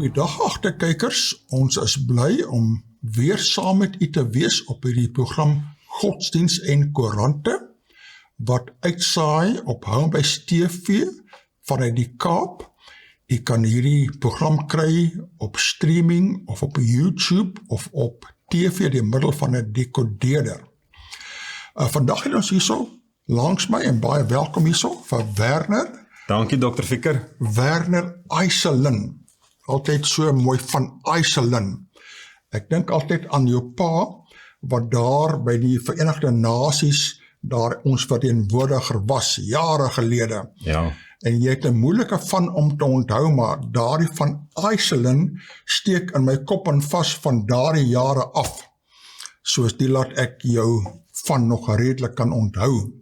Goeiedag agterkykers, ons is bly om weer saam met u te wees op hierdie program Godsdiens en Koerante, wat uitsaai op Homebase TV vanuit die Kaap. U kan hierdie program kry op streaming of op YouTube of op TV deur middel van 'n decoder. Vandag het ons hierso langs my en baie welkom hierso vir Bernhard. Dankie Dr. Ficker. Bernhard Ficker. Altyd so mooi van Ficker. Ek dink altyd aan jou pa, wat daar by die Verenigde Nasies, daar ons verteenwoordiger was, jare gelede. Ja. En jy het 'n moeilike van om te onthou, maar daardie van Ficker steek in my kop en vas van daardie jare af. Soos die laat ek jou van nog redelik kan onthou.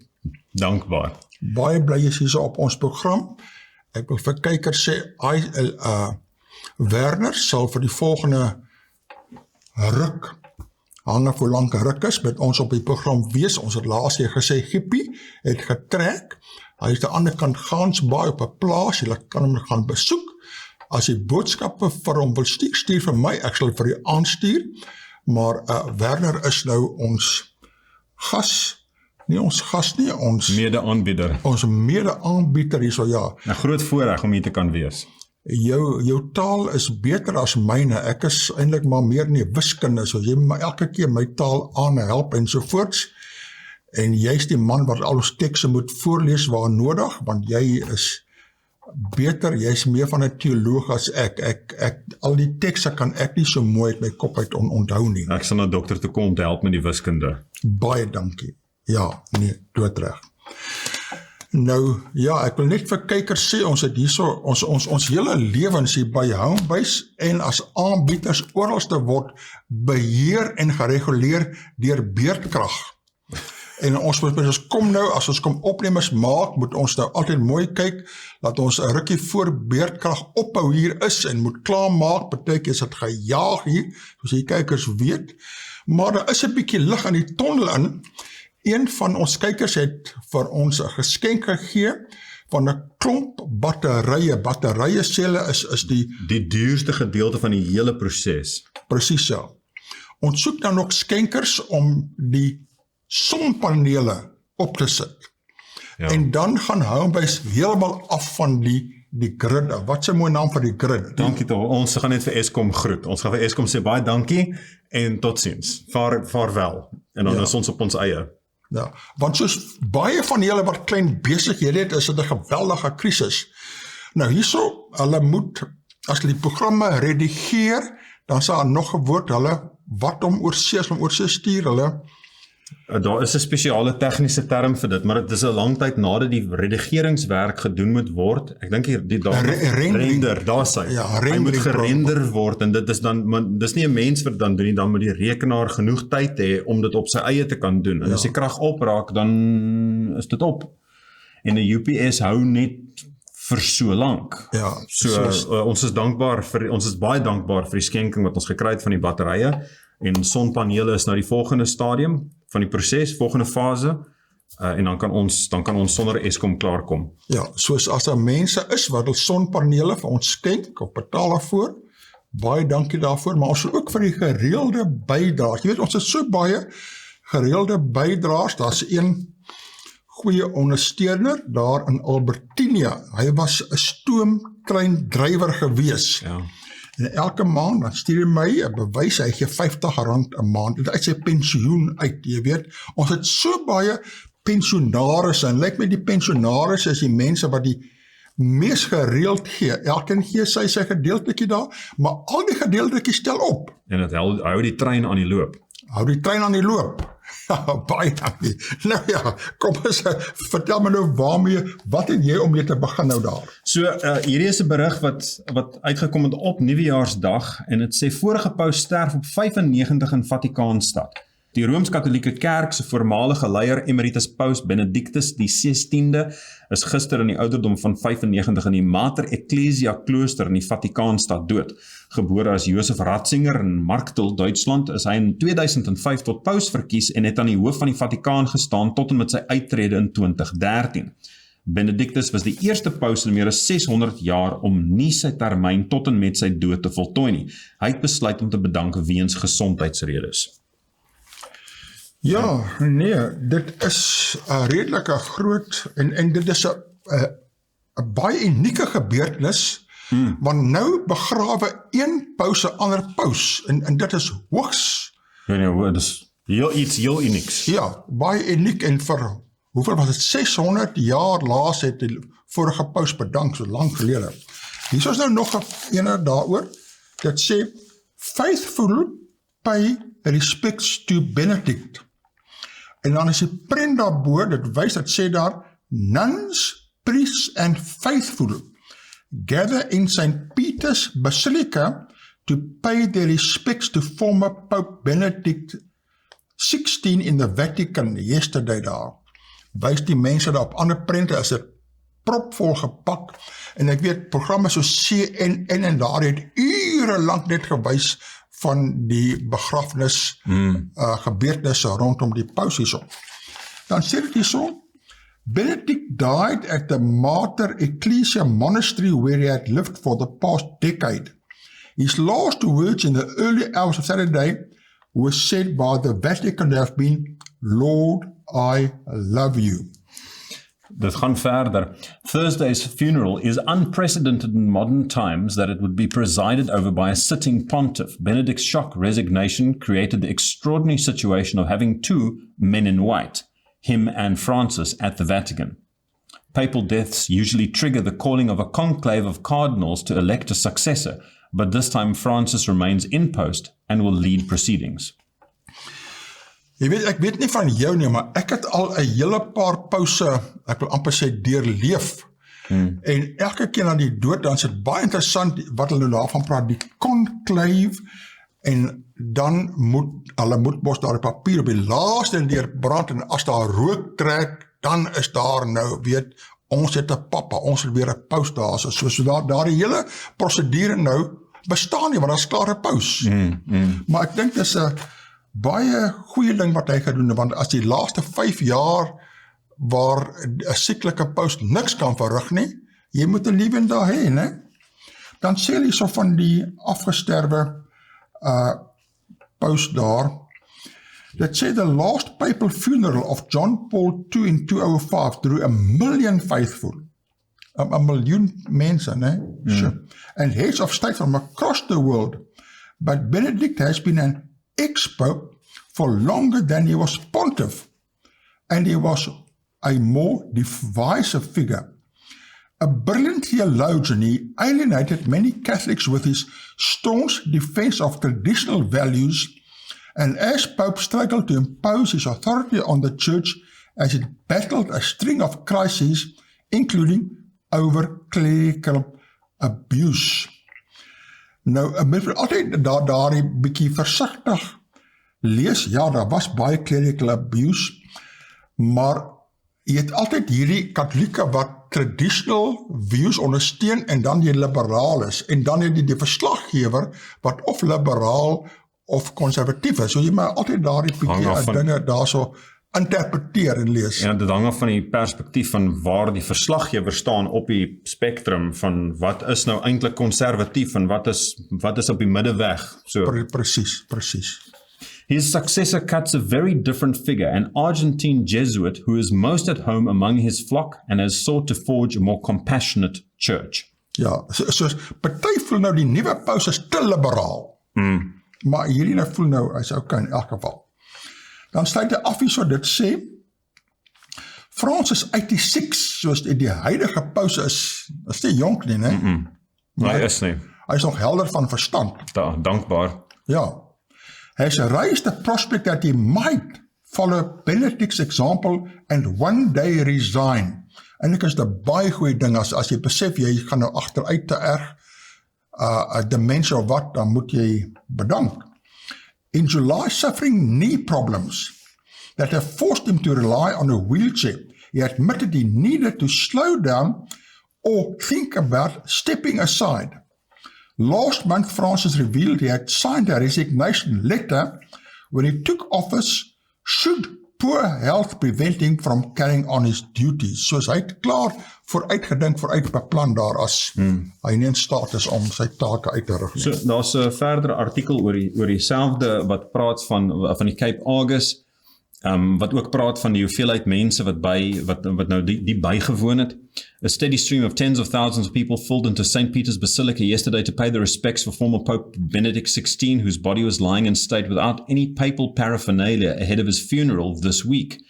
Dankbaar. Baie bly is hier so op ons program. Ek wil vir kykers sê, Werner sal vir die volgende ruk, hang af hoe lang 'n ruk is, met ons op die program wees. Ons het laas hier gesê, Gippie het getrek. Hy is aan die ander kant Gansbaai op 'n plaas. Jy kan hom gaan besoek. As jy boodskappe vir hom wil stuur vir my, ek sal vir u aanstuur. Maar Werner is nou ons gas, nie ons gas nie, ons mede-aanbieder. Ons mede-aanbieder hierso, ja. 'n groot voorreg om hier te kan wees. Jou taal is beter as myne. Ek is eintlik maar meer in die wiskunde, so jy moet elke keer my taal aanhelp en sovoorts. En jy's die man wat al ons tekste moet voorlees waar nodig, want jy is beter, jy's meer van 'n teoloog as ek. Al die tekste kan ek nie so mooi uit my kop uit onthou nie. Ek sal na dokter toe kom om te help met die wiskunde. Baie dankie. Ja, nee, doodreg. Nou, ja, ek wil net vir kykers sê, ons het hierso, ons hele lewens hier by Homebase en as aanbieders oralste word beheer en gereguleer deur beerdkrag. En ons kom nou, as ons kom opnemers maak, moet ons nou altyd mooi kyk, dat ons 'n rukkie voor beerdkrag ophou hier is en moet klaarmaak, partykeer is dit gejaag hier, soos die kykers weet, maar daar is 'n bietjie lig in die tonnel in. Een van ons kykers het vir ons 'n geskenk gegee van 'n klomp batterye. Batterye sê hulle is die duurste gedeelte van die hele proses. Presies ja. Ons soek dan nog skenkers om die sonpanele op te sit. Ja. En dan gaan Homebase heeltemal af van die grid. Wat is 'n mooi naam vir die grid? Dankie tog. Ons gaan net vir Eskom groet. Ons gaan vir Eskom sê baie dankie en totsiens. Vaarwel. En dan is ons op ons eie. Ja, want soos baie van julle wat klein besighede het, is dit 'n geweldige krisis. Nou hierso, hulle moet, as hulle die programme redigeer, dan sal nog 'n woord, hulle wat om oorsee stuur, hulle. Daar is 'n spesiale tegniese term vir dit, maar dit is 'n lang tyd nadat die redigeringswerk gedoen moet word. Ek dink render, daar sê. Ja, hy moet gerender word en dit is dan, maar dis nie 'n mens wat dan doen nie, dan moet die rekenaar genoeg tyd hê om dit op sy eie te kan doen. En as die krag opraak, dan is dit op. En 'n UPS hou net vir so lank. Ja, ons is baie dankbaar vir die skenking wat ons gekry het van die batterye. En sonpanele is nou die volgende stadium van die proses, volgende fase, en dan kan ons sonder Eskom klaarkom. Ja, soos as daar mense is wat sonpanele vir ons skenk of betaal daarvoor, baie dankie daarvoor, maar ons ook vir die gereelde bydraes. Jy weet, ons het so baie gereelde bydraes, daar's een goeie ondersteuner daar in Albertinia. Hy was 'n stoomtreindrywer gewees. Ja. En elke maand, dan stuur hy my 'n bewys, hy gee R50 'n maand, uit sy pensioen uit, jy weet. Ons het so baie pensionarisse, en lyk my die pensionarisse is die mense wat die mees gereeld gee. Elkeen gee sy gedeeltetjie daar, maar al die gedeeltetjies stel op. En dit hou die trein aan die loop. Hou die trein aan die loop. Ja, baie dankie. Nou ja, kom eens, vertel my nou wat het jy om mee te begin nou daar? So, hierdie is 'n berig wat uitgekom het op Nuwejaarsdag, en dit sê vorige paus sterf op 95 in Vatikaanstad. Die Rooms-Katolieke Kerk se voormalige leier emeritus paus Benedictus die 16de is gister in die ouderdom van 95 in die Mater Ecclesia klooster in die Vatikaanstad dood. Gebore as Josef Ratzinger in Marktel, Duitsland, is hy in 2005 tot paus verkies en het aan die hoof van die Vatikaan gestaan tot en met sy uittrede in 2013. Benedictus was die eerste paus in meer as 600 jaar om nie sy termyn tot en met sy dood te voltooi nie. Hy het besluit om te bedank weens gesondheidsredes. Ja, nee, dit is 'n redelike groot, en dit is 'n baie unieke gebeurtenis, want nou begrawe een paus 'n ander paus, en dit is hoogs. Ja, dit is iets heel unieks. Ja, baie uniek, en vir, hoeveel was het, 600 jaar laas het die vorige paus bedank, so lang gelede. Hier is nou nog 'n ene daaroor, dat sê, faithful pay respects to Benedict. En dan is die prent daarbo, dit wys, dat sê daar, nuns, priests and faithful gather in St. Peter's Basilica to pay their respects to former Pope Benedict XVI in the Vatican yesterday daar. Wys die mense daar op ander prente, is dit propvol gepak, en ek weet, programme so CNN en daar het ure lang net gewys van die begrafnis gebeurtenisse rondom die paus hierso. Dan sê dit hierso, Benedict died at the Mater Ecclesia Monastery where he had lived for the past decade. His last words in the early hours of Saturday were said by the Vatican to have been, Lord, I love you. Dit gaan verder. Thursday's funeral is unprecedented in modern times that it would be presided over by a sitting pontiff. Benedict's shock resignation created the extraordinary situation of having two men in white, him and Francis, at the Vatican. Papal deaths usually trigger the calling of a conclave of cardinals to elect a successor, but this time Francis remains in post and will lead proceedings. Jy weet, ek weet nie van jou nie, maar ek het al 'n hele paar pause, ek wil amper sê, deurleef. En elke keer na die dood, dan is dit baie interessant wat hulle daarvan praat, die conclave, en dan moet hulle mos daar die papier op die laaste deur brand, en as daar rook trek, dan is daar nou, weet, ons het 'n papa, ons het weer 'n paus daar, so daar die hele prosedure nou bestaan nie, want daar is klaar 'n paus. Maar ek dink dis 'n baie goeie ding wat hy gedoen, want as die laaste 5 jaar waar 'n sieklike paus niks kan verrig nie, jy moet 'n lewende daar hê, né? Dan sê hy so van die afgesterwe paus daar, that say the last papal funeral of John Paul II in 2005 drew 1 million faithful, 1 miljoen mense, né? And heads of state from across the world, but Benedict has been an ex-pope for longer than he was pontiff, and he was a more divisive figure. A brilliant theologian, he alienated many Catholics with his staunch defense of traditional values, and as Pope struggled to impose his authority on the church as it battled a string of crises, including over clerical abuse. Nou, mens moet altyd daar 'n bietjie versigtig lees, ja, daar was baie clerical abuse, maar jy het altyd hierdie katholieke wat traditional views ondersteun, en dan die liberaal is, en dan het die verslaggewer wat of liberaal of konservatief is, so jy maar altyd daar die bietjie dinge daar so interpreteer en lees. Ja, dit hang af van die perspektief van waar die verslaggewer staan op die spektrum van wat is nou eintlik konservatief en wat is op die middeweg. So. Precies. His successor cuts a very different figure, an Argentine Jesuit who is most at home among his flock and has sought to forge a more compassionate church. Ja, so party voel nou die nuwe paus is te liberaal, maar hierdie nou voel nou, hy is okay in elk geval. Dan sluit hy af hier so dit sê, Francis 86, soos die huidige paus is nie jonk nie, né? Hy is nie. Hy is nog helder van verstand. Dankbaar. Ja. He has raised the prospect that he might follow Benedict's example and one day resign. En ek is dit baie goeie ding, as jy besef, jy gaan nou agteruit te erg, dementie of wat, dan moet jy bedank. In July, suffering knee problems that have forced him to rely on a wheelchair, he admitted he needed to slow down or think about stepping aside. Last month, Francis revealed he had signed a resignation letter when he took office should poor health preventing from carrying on his duties. Soos hy het klaar vooruitgedink, vooruitbeplan daar as hy nie in staat is om sy take uit te rig nie. So, daar's 'n verdere artikel oor dieselfde wat praat van die Cape Argus, wat ook praat van die hoeveelheid mense wat nou die bygewoon het. A steady stream of tens of thousands of people filled into St. Peter's Basilica yesterday to pay the respects for former Pope Benedict XVI, whose body was lying in state without any papal paraphernalia ahead of his funeral this week.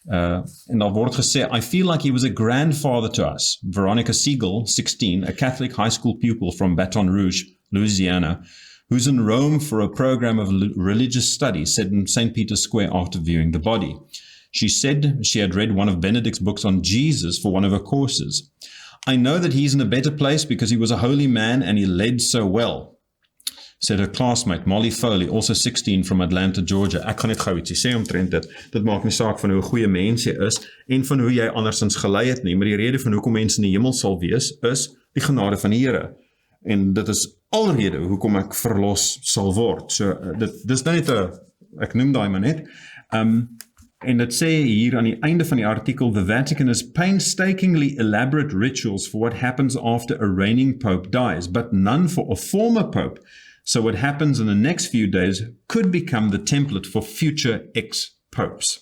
En daar word gesê, I feel like he was a grandfather to us. Veronica Siegel, 16, a Catholic high school pupil from Baton Rouge, Louisiana, who's in Rome for a program of religious studies, said in St. Peter's Square after viewing the body. She said she had read one of Benedict's books on Jesus for one of her courses. I know that he's in a better place because he was a holy man and he led so well, said her classmate Molly Foley, also 16 from Atlanta, Georgia. Ek gaan net gou ietsie sê omtrent dit maak nie saak van hoe 'n goeie mens jy is en van hoe jy andersins gelei het nie, maar die rede van hoekom mense in die hemel sal wees is die genade van die Here. En dit is alrede hoekom ek verlos sal word. So dis net ek noem daai maar net. En dit sê hier aan die einde van die artikel, the Vatican has painstakingly elaborate rituals for what happens after a reigning pope dies, but none for a former pope. So what happens in the next few days could become the template for future ex-popes.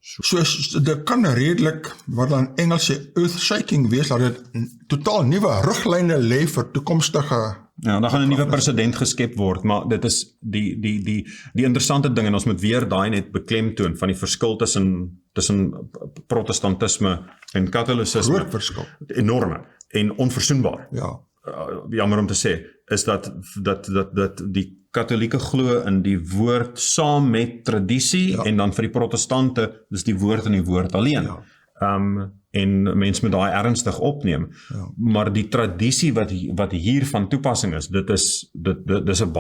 So dit kan redelik, wat dan Engels sê, earth-shaking wees, dat dit totaal nuwe riglyne lê vir toekomstige. Ja, dan gaan 'n nuwe president geskep word, maar dit is die interessante ding, en ons moet weer daai net beklemtoon van die verskil tussen protestantisme en katholicisme. Groot verskil. Enorme en onverzoenbaar. Ja. Jammer om te sê, is dat die katholieke glo in die woord saam met tradisie, en dan vir die protestante, dis die woord en die woord alleen. Ja. En mens moet daai ernstig opneem. Ja. Maar die tradisie wat hier van toepassing is, dit is 'n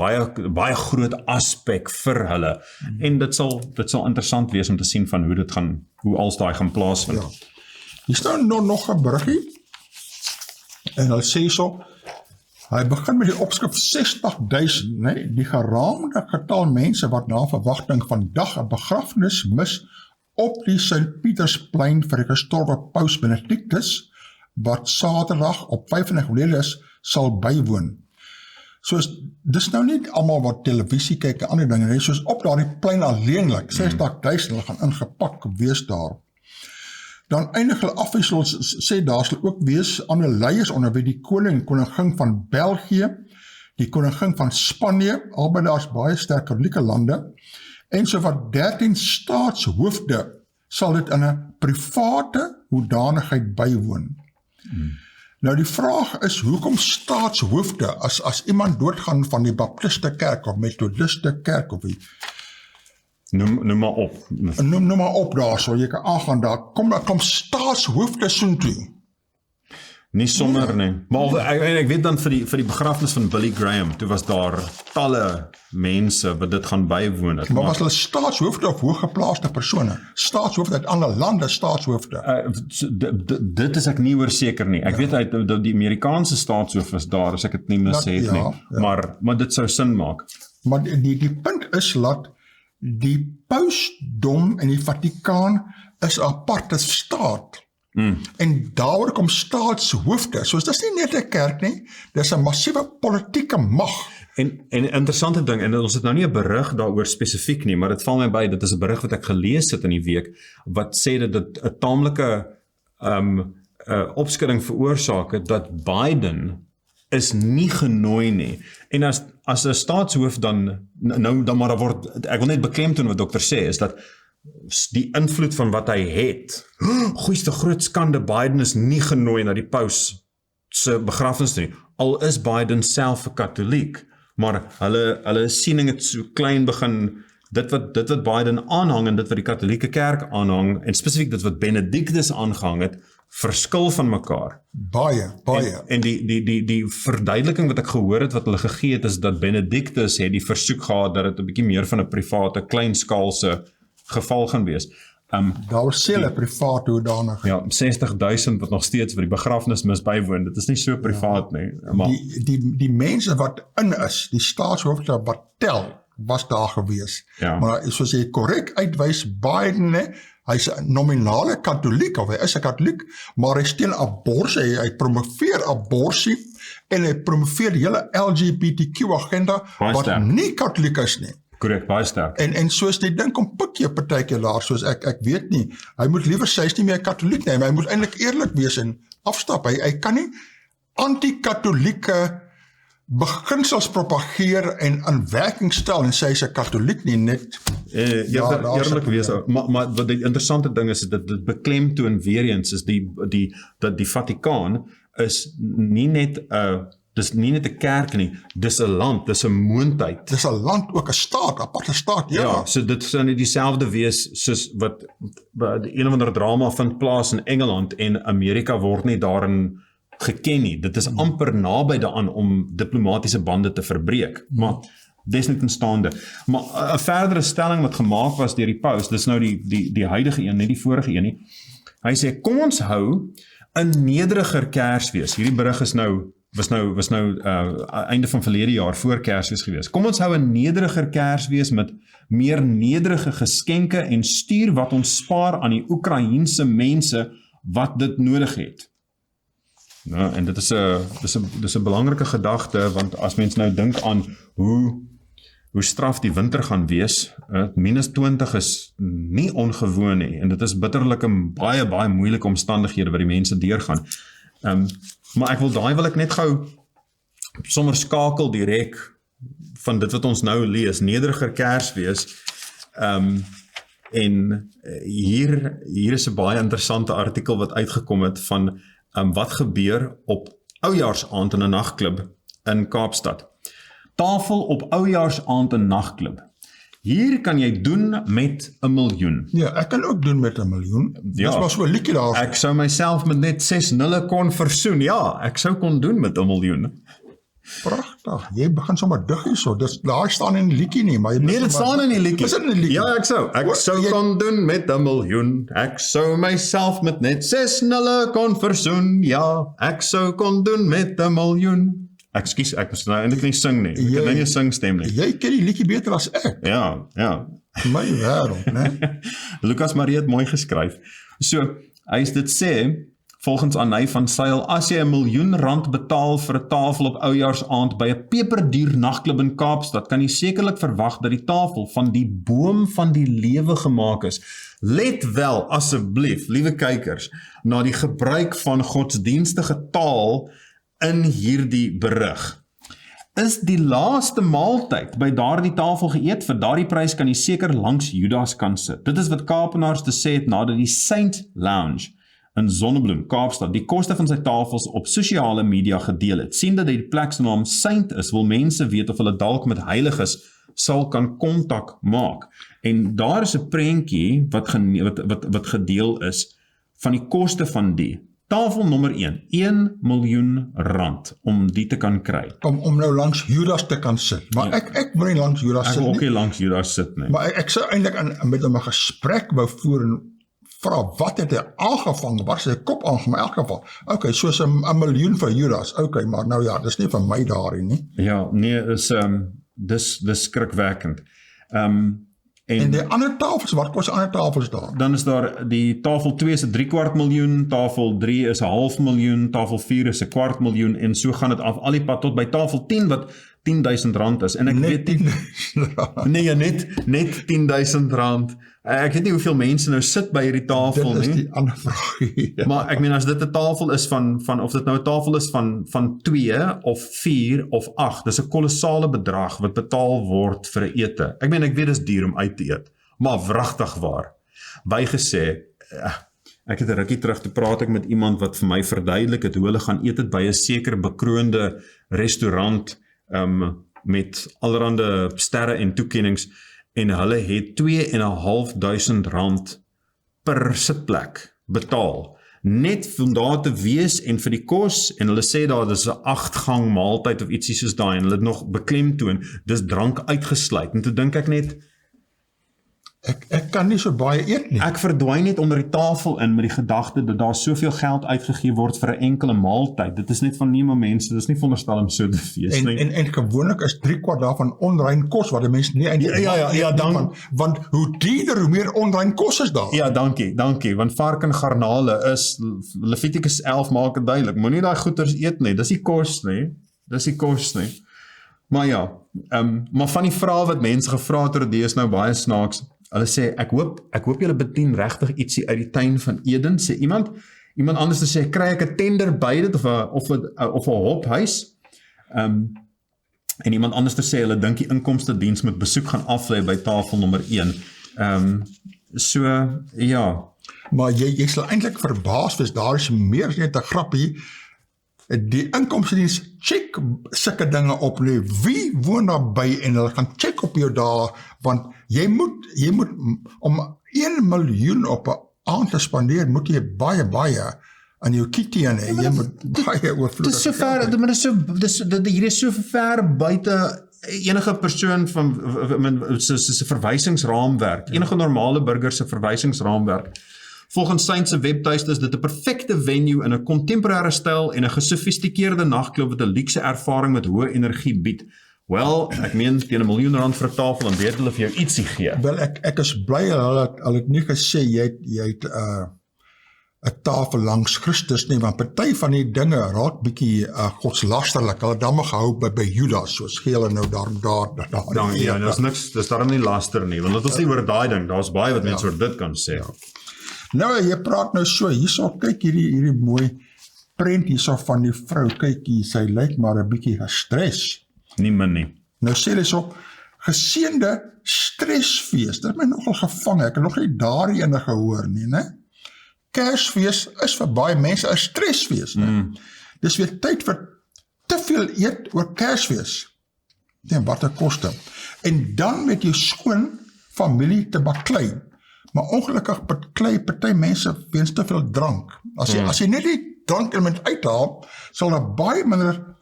baie groot aspek vir hulle. En dit sal interessant wees om te sien van hoe als daai gaan plaasvind. Ja. Hier staan nog 'n bruggie. En hulle sê so, hy begin met die opskrif 60.000, nee, die geraamde getal mense wat na verwagting vandag 'n begrafnis mis op die St. Pietersplein vir die gestorwe Paus Benedictus, wat Saterdag op 25 Augustus sal bywoon. Soos, dis nou nie almal wat televisie kyk en ander dinge, nee, soos op daardie plein alleenlik, 60.000 hulle gaan ingepak wees daar. Dan eindig hulle afwissel, sê daar sal ook wees ander leiers onder wie die koningin van België, die koningin van Spanje, albei daar's baie sterk katholieke lande, en so wat 13 staatshoofde sal dit in 'n private hoedanigheid bywoon. Nou die vraag is, hoekom staatshoofde, as iemand doodgaan van die Baptiste kerk of Methodiste kerk of die Noem maar op. Noem maar op daar, so jy kan aangaan daar, kom staatshoofde soontoe. Nie sommer nie. Maar ek weet dan vir die begrafnis van Billy Graham, toe was daar talle mense wat dit gaan bywoon het. Maar was hulle staatshoofde of hooggeplaaste persone? Staatshoofde uit ander lande, staatshoofde. Dit is ek nie oor seker nie. Ek weet uit die Amerikaanse staatshoof was daar, as ek het nie mis het nie. Maar dit sou sin maak. Maar die punt is dat die pausdom en die Vatikaan is 'n aparte staat. En daaroor kom staatshoofde, soos dis nie net 'n kerk nie, dis 'n massiewe politieke mag. En interessante ding, en ons het nou nie 'n berig daaroor spesifiek nie, maar dit val my by, dit is 'n berig wat ek gelees het in die week, wat sê dat dit 'n taamlike opskudding veroorsaak het, dat Biden is nie genooi nie. En as 'n staatshoof dan maar word, ek wil net beklemtoon wat dokter sê, is dat die invloed van wat hy het, goeieste groot skande, Biden is nie genooi na die paus se begrafnis nie, al is Biden self 'n katholiek, maar hulle siening het so klein begin, dit wat Biden aanhang en dit wat die katholieke kerk aanhang, en spesifiek dit wat Benedictus aangehang het, verskil van mekaar. Baie. En die verduideliking wat ek gehoor het, wat hulle gegee het, is dat Benedictus het die versoek gehad, dat het 'n bietjie meer van 'n private, kleinskaalse geval gaan wees. Daar was sele private hoedanig. Ja, 60.000 wat nog steeds vir die begrafnis mis bywoon, dit is nie so privaat nie. Maar die mense wat in is, die staatshoofde wat tel, was daar gewees. Ja. Maar soos jy korrek uitwys, Biden, hy's 'n nominale katholiek, of hy is 'n katholiek, maar hy steun abortus, hy promoveer abortus, en hy promoveer die hele LGBTQ agenda, wat nie katholiek is nie. Korrek, baie sterk. En soos die ding kom pik jy partykeer daar, soos ek weet nie, hy moet liewer sê, hy's nie meer katholiek nie, maar hy moet eintlik eerlik wees en afstap, hy kan nie anti-katholieke beginsels propageer en in werking stel en sê hy's 'n katholiek nie, net eerlik wees, maar wat die interessante ding is, dat dit beklemtoon weer eens is dat die Vatikaan is nie net dis nie net 'n kerk nie, dis 'n land, dis 'n moondheid. Dis 'n land, ook 'n staat, aparte staat, Ja, so dit sou nie dieselfde wees soos wat een of ander drama vind plaas in Engeland en Amerika word nie daarin geken nie. Dit is amper naby daaraan om diplomatiese bande te verbreek. Maar desnietenstaande. Maar 'n verdere stelling wat gemaak was deur die paus, dis nou die huidige een, nie die vorige een nie. Hy sê, kom ons hou 'n nederiger Kersfees. Hierdie berig was nou einde van verlede jaar voor Kersfees gewees. Kom ons hou 'n nederiger Kersfees met meer nederige geskenke en stuur wat ons spaar aan die Oekraïense mense wat dit nodig het. Nou, en dit is 'n belangrike gedagte, want as mens nou dink aan hoe straf die winter gaan wees, -20 is nie ongewoon nie, en dit is bitterlik en baie moeilike omstandighede wat die mense deurgaan. Maar wil ek net gou sommer skakel direk van dit wat ons nou lees, nederiger Kersfees, en hier is 'n baie interessante artikel wat uitgekom het van wat gebeur op Oujaarsaand in 'n nagklub in Kaapstad. Tafel op Oujaarsaand in 'n nagklub. Hier kan jy doen met 1 miljoen. Ja, ek kan ook doen met 1 miljoen. Ja, dis maar so 'n liedjie daar. Ek sou myself met net 6 nulle kon versoen. Ja, ek sou kon doen met 1 miljoen. Pragtig. Jy begin sommer dig hierso. Daar staan in die liedjie nie, maar nee, dit staan in die liedjie. Is dit in die liedjie? Ja, ek sou kon doen met 1 miljoen. Ek sou myself met net 6 nulle kon versoen. Ja, ek sou kon doen met 1 miljoen. Ekskuus, ek moes nou eintlik nie sing nie. Ek het nou nie 'n singstem nie. Jy ken die liedjie beter as ek. Ja. My wêreld, né? Lucas Marie het mooi geskryf. So, hy is dit sê, volgens Anay van Sail, as jy 1 miljoen rand betaal vir 'n tafel op Oujaarsaand by 'n peperduur nagklub in Kaapstad, kan jy sekerlik verwag dat die tafel van die boom van die lewe gemaak is. Let wel, asseblief, liewe kykers, na die gebruik van godsdienstige taal in hierdie berig. Is die laaste maaltyd by daardie tafel geëet, vir daardie prys kan jy seker langs Judas kan sit. Dit is wat Kaapenaars te sê het nadat die Saint Lounge in Zonnebloem, Kaapstad, die koste van sy tafels op sosiale media gedeel het. Sien dat die plek se naam Saint is, wil mense weet of hulle dalk met heiliges sal kan kontak maak. En daar is 'n prentjie wat gedeel is van die koste van die tafel nommer 1, 1 miljoen rand om die te kan kry. Om nou langs Judas te kan sit. Maar ek wil nie langs Judas sit nie. Ek wil ook nie langs Judas sit nie. Maar ek sou eintlik met hom 'n gesprek wou voer en vra wat het hy aangevang, wat is sy kop aangevang, in elk geval. Okay, soos 1 miljoen vir Judas. Okay, maar nou ja, dis nie vir my daarin nie. Ja, nee, dis skrikwekkend. En die ander tafels, wat kos ander tafels daar? Dan is daar die tafel 2 is 'n 3/4 miljoen, tafel 3 is 'n half miljoen, tafel 4 is 'n kwart miljoen en so gaan dit af al die pad tot by tafel 10 wat R10,000 is. En ek net weet nie, nee, net R10,000. Ek weet nie hoeveel mense nou sit by hierdie tafel nie. Dit is die ander vraag. Ja. Maar ek meen as dit 'n tafel is van of dit nou 'n tafel is van 2 of 4 of 8, dis 'n kolossale bedrag wat betaal word vir 'n ete. Ek meen ek weet dis duur om uit te eet, maar wragtig waar. Bygesê, ek het 'n rukkie terug te praat ek met iemand wat vir my verduidelik het hoe hulle gaan eet het by 'n sekere bekroonde restaurant met allerhande sterre en toekennings en hulle het R2,500 per sitplek betaal. Net om daar te wees en vir die kos en hulle sê daar dis 'n 8-gang maaltyd of ietsie soos daai en hulle het nog beklemtoon, dis drank uitgesluit. En toe dink ek net Ek kan nie so baie eet nie. Ek verdwyn net onder die tafel in met die gedagte dat daar soveel geld uitgegee word vir 'n enkele maaltyd. Dit is net van nie maar mense, dit is nie veronderstel om so te wees nie. En gewoonlik is 3/4 daarvan onrein kos wat die mense nie eintlik want hoe duurder hoe meer onrein kos is daar. Ja, dankie, want vark en garnale is Levitikus 11 maak dit duidelik. Moenie daai goeders eet nie. Dis die kos nie. Maar ja, maar van die vrae wat mense gevra het oor die is nou baie snaaks. Hulle sê, ek hoop julle bedien regtig ietsie uit die tuin van Eden, sê iemand anders sê, kry ek 'n tender by dit, of 'n hophuis, en iemand anders sê, hulle dink die inkomstediens moet besoek gaan aflê by tafel nommer 1, so, ja. Maar jy sal eintlik verbaas wees, daar is meer as net 'n grappie, die inkomstediens check sulke dinge op, nee, wie woon daarby en hulle gaan check op jou daar, want jy moet om 1 miljoen op 'n aand te spandeer, moet jy baie aan jou kitty en jy moet baie oorvloedig. Dit is so ver, maar hier is so ver buite enige persoon van se verwysingsraamwerk, enige normale burger se verwysingsraamwerk. Volgens Saintse webtuiste is dit 'n perfekte venue in 'n kontemporêre styl en 'n gesofistikeerde nagklub wat 'n luukse ervaring met hoë energie bied. Wel, ek meen teen R1 miljoen vir 'n tafel en weet hulle vir jou ietsie gee. Wel, ek is bly hulle het nie gesê jy het 'n tafel langs Christus nie, want party van die dinge raak bietjie godslasterlik. Hulle het dan gehou by Judas, soos gee hulle nou daar. Ja, daar's niks, dis daarom nie laster nie, want dit is nie oor daai ding, daar's baie wat mense oor dit kan sê. Ja. Nou, jy praat nou so, hierso, kyk hierdie mooi prent hierso van die vrou, kyk hier, sy lyk maar 'n bietjie gestres. Nie min nie. Nou sê hulle so, geseënde stresfees, dit het my nogal gevang, ek het nog nie daardie ene gehoor nie, né? Kersfees is vir baie mense 'n stresfees, né? Dis weer tyd vir te veel eet oor Kersfees. Nee, wat 'n koste. En dan met jou skoon familie te baklei. Maar ongelukkig baklei party mense weens te veel drank. As jy net die drankelement uithaal, sal daar baie minder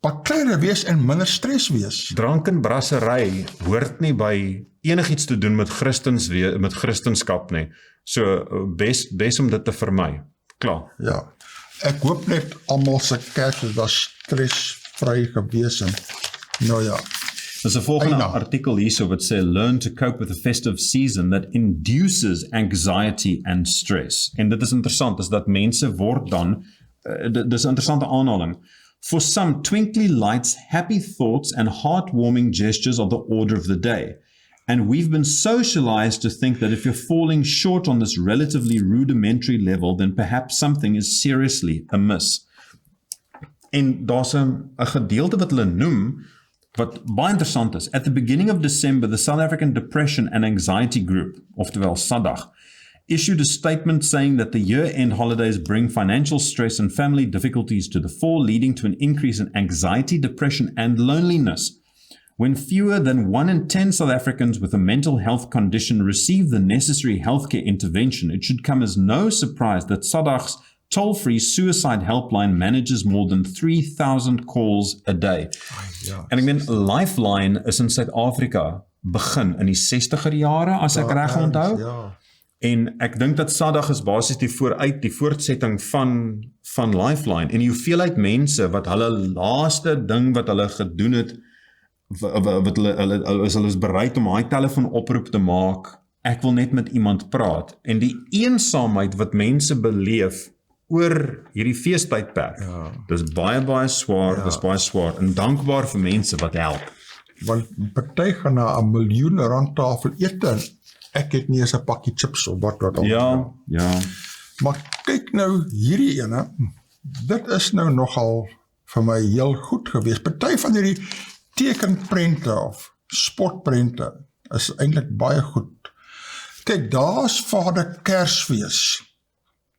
bakleire wees en minder stres wees. Drank en brassery hoort nie by enigiets te doen met Christenskap nie. So bes om dit te vermy. Klaar. Ja. Ek hoop net almal se Kersfees was stresvry gewees en nou ja. There's a volgende artikel hierso wat sê, learn to cope with the festive season that induces anxiety and stress. En dit is interessant, is dat mense word dan, dit is 'n interessante aanhaling. For some, twinkly lights, happy thoughts and heartwarming gestures are the order of the day. And we've been socialized to think that if you're falling short on this relatively rudimentary level, then perhaps something is seriously amiss. En daar's 'n gedeelte wat hulle noem, wat baie interessant is. At the beginning of December, the South African Depression and Anxiety Group, oftewel SADAG, issued a statement saying that the year-end holidays bring financial stress and family difficulties to the fore, leading to an increase in anxiety, depression, and loneliness. When fewer than 1 in 10 South Africans with a mental health condition receive the necessary healthcare intervention, it should come as no surprise that SADAG's toll-free suicide helpline manages more than 3,000 calls a day. Ja. En ek meen, Lifeline is in Suid-Afrika begin in die 60er jare, as ek reg onthou. Ja. En ek dink dat SADAG is basies die voortsetting van Lifeline. En die hoeveelheid mense wat hulle laaste ding wat hulle gedoen het, wat hulle is bereid om hy telefoonoproep te maak, ek wil net met iemand praat. En die eensaamheid wat mense beleef oor hierdie feestydperk, dis baie swaar, dis baie swaar, en dankbaar vir mense wat help. Want party gaan na 'n miljoen rand tafel eet en ek het nie eens 'n pakkie chips of wat al. Ja. Maar kyk nou hierdie ene, dit is nou nogal vir my heel goed gewees. Party van hierdie tekenprente of sportprente is eintlik baie goed. Kyk, daar's Vader Kersfees.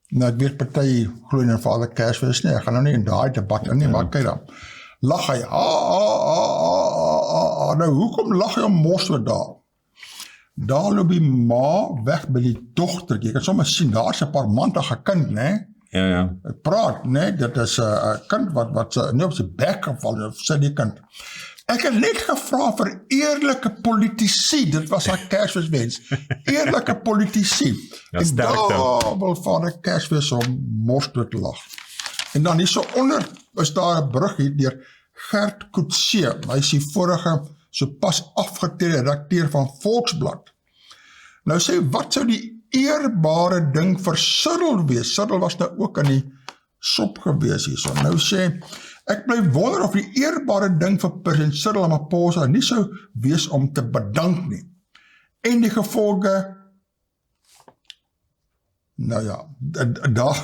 Nou, ek weet party glo in Vader Kersfees nie, ek gaan nou nie in daai debat in nie, maar kyk dan. Lag hy, nou hoekom lag hy om mos wat daar? Daar loop die ma weg by die dogtertjie, ek kan sommer sien, daar's 'n parmantige kind, né? Ja. Ek praat, né, dit is 'n kind wat nie op sy bek geval, of sê die kind. Ek het net gevra vir eerlike politici, dit was haar Kersfeeswens, eerlike politici, Ja, en sterkte. daar wil vader Kersfees om mors dood lag. En dan hier so onder, is daar 'n brug hier deur Gert Coetzee, hy is die vorige, so pas afgetrede redakteur van Volksblad. Nou sê, wat sou die eerbare ding vir Cyril wees? Cyril was nou ook in die sop gewees hier. So. Nou sê, ek bly wonder of die eerbare ding vir president Cyril Ramaphosa nie sou wees om te bedank nie. En die gevolge, nou ja, daar,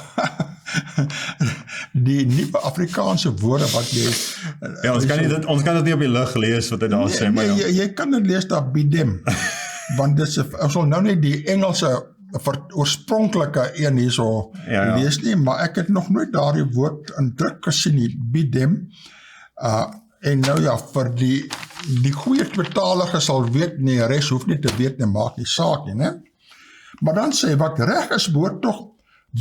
die nuwe Afrikaanse woorde wat jy... Ja, ons kan dit nie op die lug lees wat hy daar sê, maar ja. Jy kan dit lees daar bidem, want dit is, ons sal nou net die Engelse oorspronklike een hier so lees nie, maar ek het nog nooit daardie woord in druk gesien nie, bidem, en nou ja, vir die goeie tweetalige sal weet nie, res hoef nie te weet nie, maak nie saak nie, ne? Maar dan sê, wat reg is, behoort tog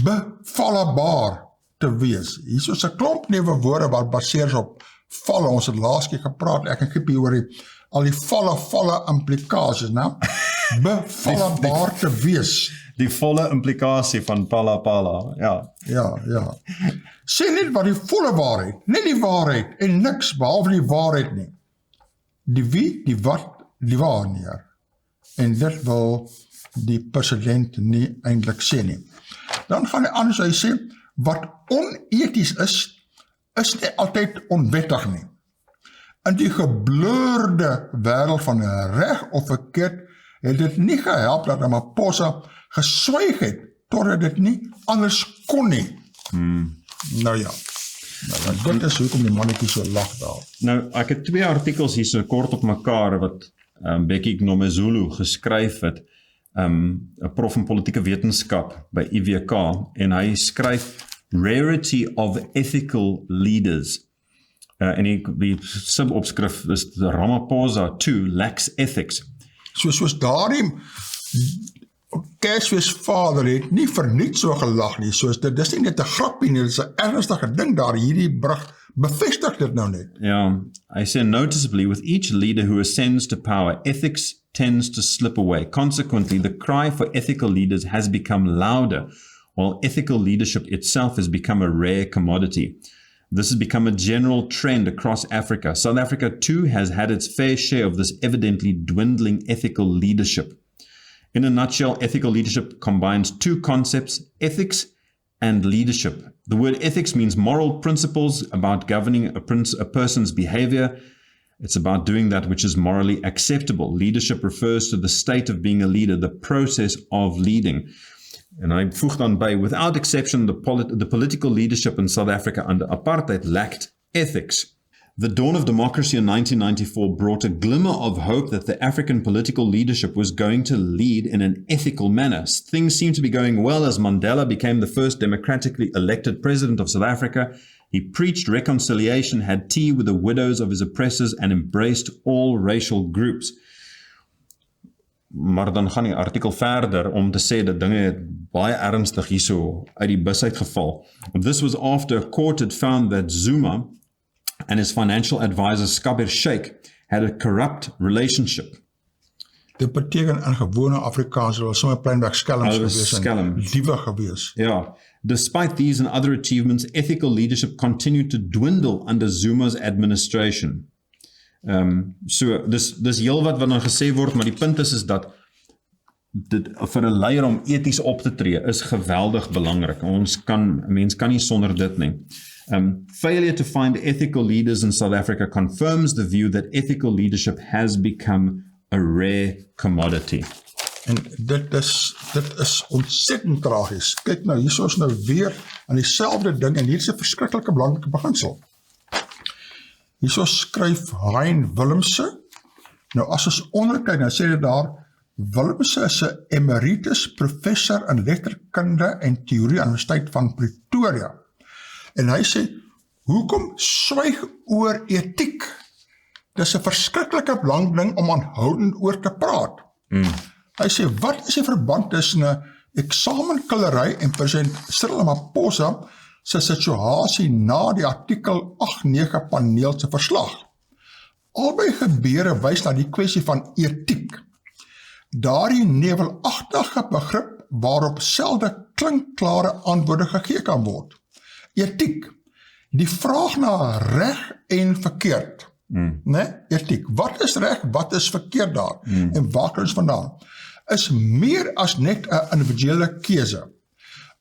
bevallebaar te wees. Hier is 'n klomp nuwe woorde wat baseer op valle, ons het laas keer gepraat, ek en Gippie oor al die valle implikasies, né? Bevallebaar te wees. Die volle implikasie van pala, ja. Ja. Sê net wat die volle waarheid, net die waarheid, en niks behalwe die waarheid nie. Die wie, die wat, die wanneer. En dit wil die president nie eintlik sê nie. Dan gaan hy aan, so hy sê, wat oneties is nie altyd onwettig nie. In die gebleurde wêreld van reg of verkeerd, het dit nie gehelp dat Ramaphosa geswyg het, totdat dit nie anders kon nie. Nou ja, dit is hoekom die mannetjie so lag daar. Nou, ek het 2 artikels hier so kort op mekaar, wat Bekkie Gnomezulu geskryf het, 'n prof in politieke wetenskap by IWK, en hy skryf Rarity of Ethical Leaders. En die subopskrif is Ramaphosa too lacks ethics. Soos daardie Kersfeesvader het nie verniet so gelag nie, soos dit is nie net 'n grappie nie, dit is 'n ernstige ding daar, hierdie brug bevestig dit nou net. Ja, I say noticeably with each leader who ascends to power, ethics tends to slip away. Consequently, the cry for ethical leaders has become louder, while ethical leadership itself has become a rare commodity. This has become a general trend across Africa. South Africa too has had its fair share of this evidently dwindling ethical leadership. In a nutshell, ethical leadership combines 2 concepts, ethics and leadership. The word ethics means moral principles about governing a person's behavior. It's about doing that which is morally acceptable. Leadership refers to the state of being a leader, the process of leading. And I voeg dan by, without exception, the political leadership in South Africa under apartheid lacked ethics. The dawn of democracy in 1994 brought a glimmer of hope that the African political leadership was going to lead in an ethical manner. Things seemed to be going well as Mandela became the first democratically elected president of South Africa. He preached reconciliation, had tea with the widows of his oppressors, and embraced all racial groups. Maar dan gaan die artikel verder om te sê dat dinge het baie ernstig hierso uit die bus uitgeval. This was after a court had found that Zuma and his financial advisor Schabir Sheikh had a corrupt relationship. Dit beteken in gewone Afrikaans, hulle was sommer pleinweg skelms gewees en diewe gewees. Ja. Despite these and other achievements, ethical leadership continued to dwindle under Zuma's administration. Dis heel wat dan gesê word, maar die punt is dat dit vir 'n leier om eties op te tree is geweldig belangrik. Mens kan nie sonder dit nie. Failure to find ethical leaders in South Africa confirms the view that ethical leadership has become a rare commodity. En dit is ontsettend tragies. Kyk nou, hier is nou weer aan dieselfde ding, en hier is 'n verskriklike belangrike beginsel. Hierso skryf Hein Willemse. Nou as ons onderkyk, nou sê dit daar, Willemse is 'n emeritus professor in letterkunde en teorie aan die Universiteit van Pretoria. En hy sê, hoekom swyg oor etiek? Dis 'n verskriklike belangrike ding om aanhoudend oor te praat. Hy sê, wat is die verband tussen 'n eksamenkillery en president Cyril Ramaphosa se situasie na die artikel 8-9 paneel se verslag? Albei gebeure wys na die kwessie van etiek. Daardie nevelagtige begrip waarop selde klinkklare antwoorde gegee kan word. Etiek, die vraag na reg en verkeerd. Etiek, wat is reg, wat is verkeerd daar? En waar kom ons vandaan? Is meer as net 'n individuele keuse.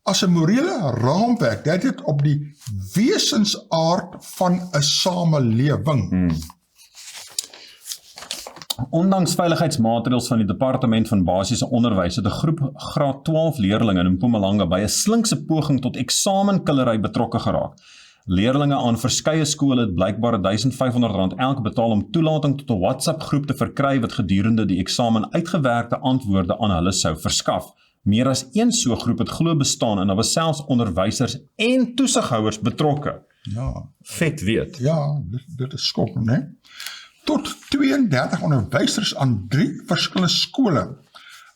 As 'n morele raamwerk, dui dit op die wesensaard van 'n samelewing. Ondanks veiligheidsmaatreëls van die Departement van Basiese Onderwys het 'n groep graad 12 leerlinge in Mpumalanga by 'n slinkse poging tot eksamenkillery betrokke geraak. Leerlinge aan verskeie skole het blykbaar R1500 elk betaal om toelating tot 'n WhatsApp groep te verkry wat gedurende die eksamen uitgewerkte antwoorde aan hulle sou verskaf. Meer as een so groep het glo bestaan en daar was selfs onderwysers en toesighouers betrokke. Ja. Vet weet. Ja, dit is skokkend, né? Tot 32 onderwysers aan 3 verskillende skole,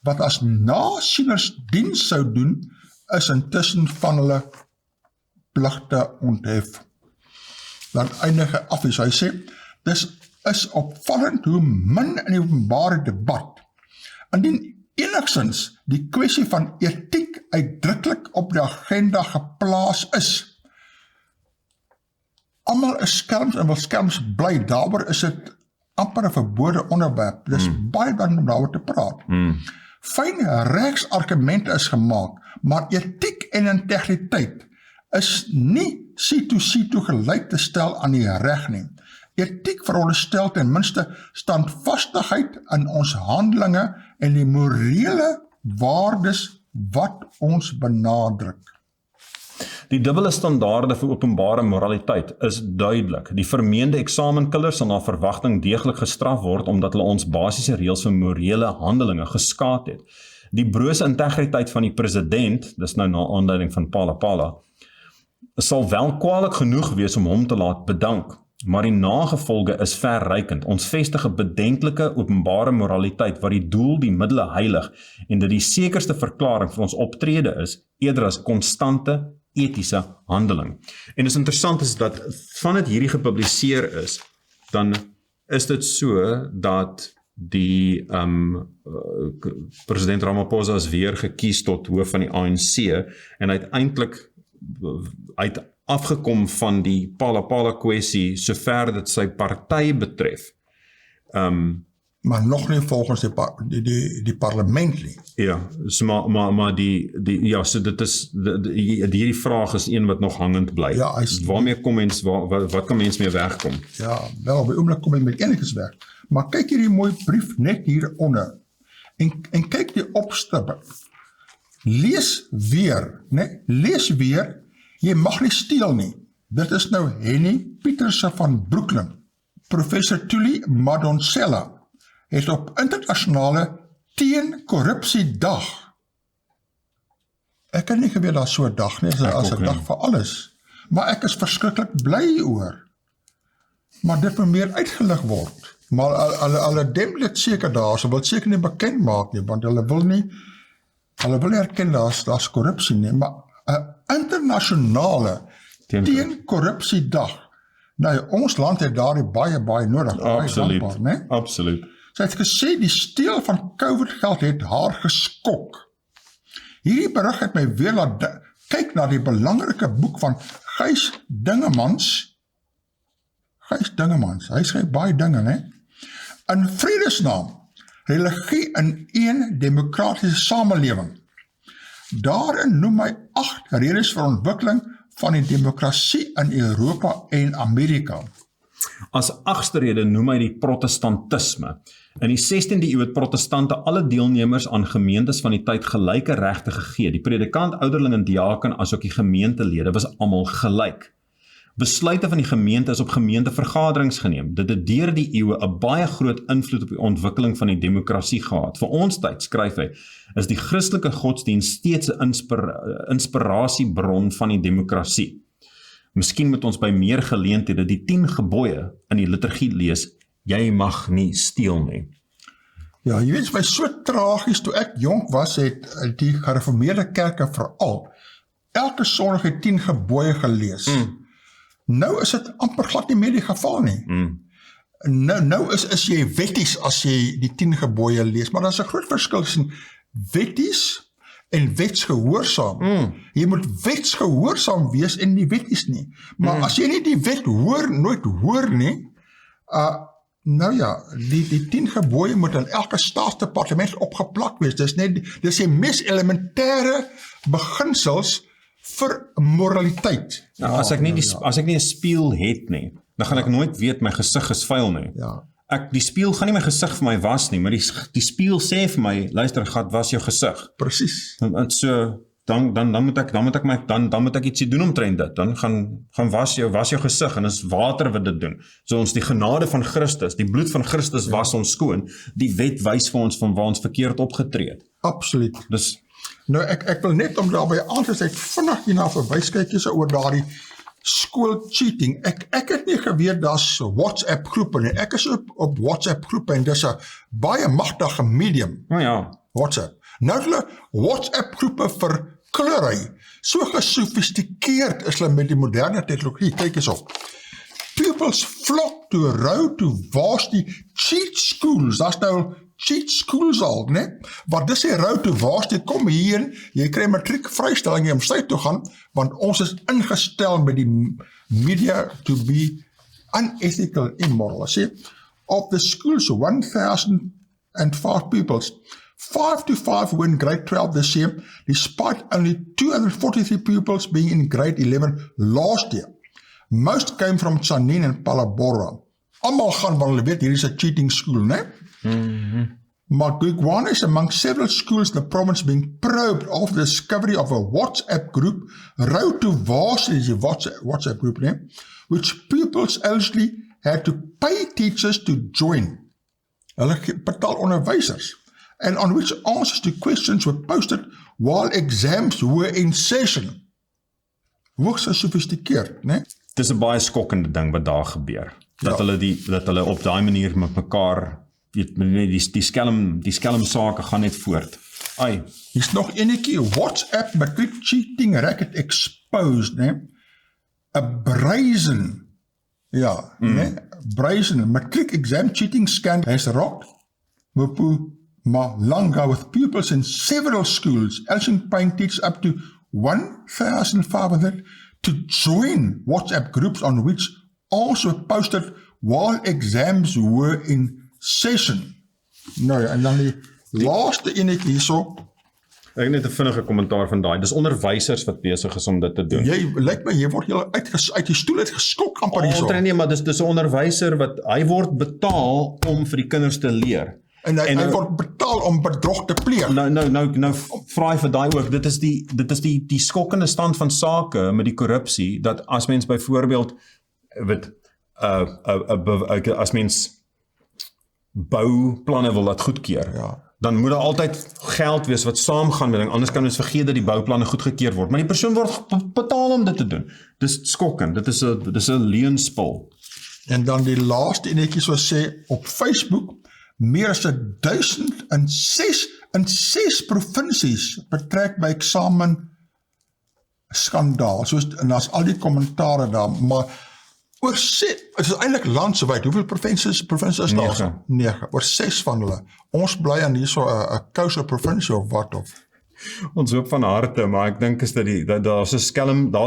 wat as nasienersdiens sou doen, is intussen van hulle pligte onthef. Dan eindige af, hy sê, dis is opvallend hoe min in die openbare debat, indien enigstens die kwessie van etiek uitdruklik op die agenda geplaas is. Almal is skelms en wil skelms bly, daaroor is dit amper 'n verbode onderwerp, dis baie dan om daaroor te praat. Fyn regsargumente is gemaak, maar etiek en integriteit is nie sito gelyk te stel aan die reg nie. Etiek veronderstel ten minste standvastigheid in ons handelinge en die morele waardes wat ons benadruk. Die dubbele standaarde vir openbare moraliteit is duidelik. Die vermeende eksamenkillers sal na verwagting deeglik gestraf word omdat hulle ons basiese reëls vir morele handelinge geskaad het. Die brose integriteit van die president, dis nou na aanduiding van Pala, sal wel kwaadlik genoeg wees om hom te laat bedank, maar die nagevolge is verrykend. Ons vestig 'n bedenklike openbare moraliteit wat die doel die middele heilig en dit die sekerste verklaring vir ons optrede is, eerder as konstante etiese handeling. En is interessant is dat vandat hierdie gepubliseer is, dan is dit so dat die president Ramaphosa is weer gekies tot hoof van die ANC en uiteindelik uit afgekom van die Pala kwessie sover dit sy party betref. Maar nog nie volgens die parlement nie. Ja, so maar so dit is hierdie vraag is een wat nog hangend bly. Ja, waarmee kom mens wat kan mens mee wegkom? Ja, wel op die oomblik kom jy met enigiets weg. Maar kyk hierdie mooi brief net hieronder. En kyk die opstappe. Lees weer, jy mag nie steel nie. Dit is nou Henny Pieterse van Brooklyn. Professor Tuli Madonsela het op internasionale teen-korrupsiedag, ek het nie geweet daar so 'n dag nie, as 'n dag vir alles, maar ek is verskriklik bly oor. Maar dit moet meer uitgelig word. Maar hulle dem dit seker daar, so wil seker nie bekend maak nie, want hulle wil nie erken daar's korrupsie nie, maar 'n internasionale teen-korrupsiedag. Nou, ons land het daardie baie nodig. Absoluut. Sy het gesê die steel van COVID-geld het haar geskok. Hierdie berig het my weer laat kyk na die belangrike boek van Gys Dingemans. Hy skryf baie dinge, né? In vredesnaam, religie in een demokratiese samelewing. Daarin noem hy 8 redes vir ontwikkeling van die demokrasie in Europa en Amerika. As 8ste rede noem hy die protestantisme. In die 16de eeu het protestante alle deelnemers aan gemeentes van die tyd gelyke regte gegee. Die predikant, ouderling en diaken asook die gemeentelede was almal gelyk. Besluite van die gemeente is op gemeentevergaderings geneem. Dit het deur die eeue 'n baie groot invloed op die ontwikkeling van die demokrasie gehad. Vir ons tyd, skryf hy, is die Christelike godsdienst steeds 'n inspirasiebron van die demokrasie. Miskien moet ons by meer geleenthede die 10 gebooie in die liturgie lees, jy mag nie steel nie. Ja, jy weet, my so tragies, toe ek jonk was, het die gereformeerde kerke veral elke Sondag die 10 gebooie gelees. Nou is dit amper glad nie meer die geval nie. Nou is jy wetties as jy die 10 gebooie lees, maar daar is 'n groot verskil tussen wetties en wetsgehoorsaam. Jy moet wetsgehoorsaam wees en nie wetties nie. Maar as jy nie die wet nooit hoor nie, nou ja, die 10 gebooie moet in elke staatsdepartement opgeplak wees. Dis die mees elementêre beginsels vir moraliteit. Nou, as ek nie 'n spieël het nie, dan gaan ek nooit weet my gesig is vuil nie. Ja. Die spieël gaan nie my gesig vir my was nie, maar die spieël sê vir my, luister, gat was jou gesig. Presies. So dan moet ek ietsie doen omtrent dit. Dan gaan was jou gesig en is water wat dit doen. So ons die genade van Christus, die bloed van Christus was ons skoon. Die wet wys vir ons van waar ons verkeerd opgetree het. Absoluut. Dus nou ek wil net om daarbey aan te sê vinnig hierna verwys kyk jy oor daardie skool cheating. Ek het nie geweet daar's WhatsApp groepe nie. Ek is op WhatsApp groepe en dis 'n baie magtige medium. Nou ja, WhatsApp. Nou hulle WhatsApp groepe vir kleurry. So gesofistikeerd is hulle met die moderne tegnologie. Kyk eens op. Pupils flock to row to varsity cheat schools. Daar's nou cheat schools al, né? Wat dis die row to varsity, kom hierheen, jy kry matriek vrystelling, jy moet sy toe gaan, want ons is ingestel met die media to be unethical, immoral. Sê, of the schools, 1,005 pupils, 5 to 5 were in grade 12 this year, despite only 243 pupils being in grade 11 last year. Most came from Tsanin and Palabora. Almal gaan, want hulle weet, hier is 'n cheating school, né? Marijuana is among several schools in the province being probed after the discovery of a WhatsApp group, Road to Varsity is a WhatsApp group, which pupils allegedly had to pay teachers to join. Hulle betaal onderwysers. And on which answers to questions were posted while exams were in session. Hoogs sofistikeerd, né? Dis 'n baie skokkende ding wat daar gebeur. Dat hulle op daai manier met mekaar, die skelm sake gaan net voort. Ai. Hier's nog enetjie, WhatsApp matric cheating racket exposed, né? A brazen, brazen matric exam cheating scandal has rocked Mpumalanga with pupils in several schools, also paying teachers up to 1,500 to join WhatsApp groups on which also posted while exams were in session. Nou ja, en dan die laaste enetjie hierso. Ek het net 'n vinnige kommentaar van daai. Dis onderwysers wat besig is om dit te doen. Jy lyk my, jy word uit die stoel uitgeskok amper hierso. Nee, maar dis 'n onderwyser wat hy word betaal om vir die kinders te leer. En hy word betaal om bedrog te pleeg. Nou vra hy vir daai ook. Dit is die skokkende stand van sake met die korrupsie, dat as mens byvoorbeeld as mens bouplanne wil laat goedkeur, dan moet daar altyd geld wees wat saamgaan met ding, anders kan ons vergeet dat die bouplanne goedgekeur word, maar die persoon word betaal om dit te doen. Dis skokkend, dit is 'n leenspil. En dan die laaste enetjie soos sê, op Facebook, meer as 1000 in 6 provinsies betrek by eksamen skandaal, en daar's al die kommentare daar, maar oor 6, het is eintlik landwyd, hoeveel provinsies is daar? 9, oor 6 van hulle. Ons bly aan hierso 'n kouse provinsie of wat of. Ons hoop van harte, maar ek dink is dat daar's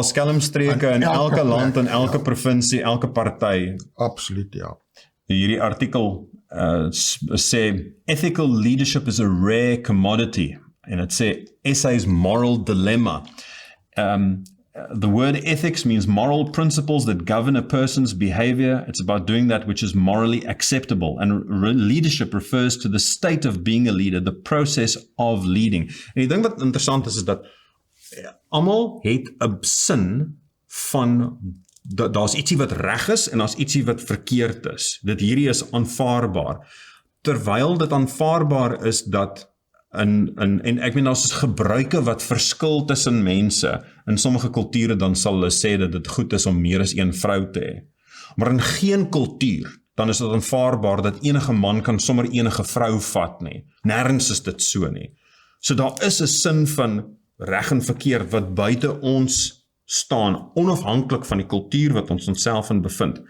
skelmstreke in elke land, in elke provinsie, elke party. Absoluut, ja. Hierdie artikel sê, ethical leadership is a rare commodity, en het sê, SA's moral dilemma. The word ethics means moral principles that govern a person's behavior. It's about doing that which is morally acceptable. And leadership refers to the state of being a leader, the process of leading. En die ding wat interessant is dat almal het 'n sin van daar's ietsie wat reg is en daar's ietsie wat verkeerd is. Dit hierdie is aanvaarbaar. Terwyl dit aanvaarbaar is dat en ek meen daar's gebruike wat verskil tussen mense. In sommige kulture dan sal hulle sê dat dit goed is om meer as een vrou te hê. Maar in geen kultuur dan is dit aanvaarbaar dat enige man kan sommer enige vrou vat nie. Nêrens is dit so nie. So daar is 'n sin van reg en verkeerd wat buite ons staan, onafhanklik van die kultuur wat ons onsself in bevind.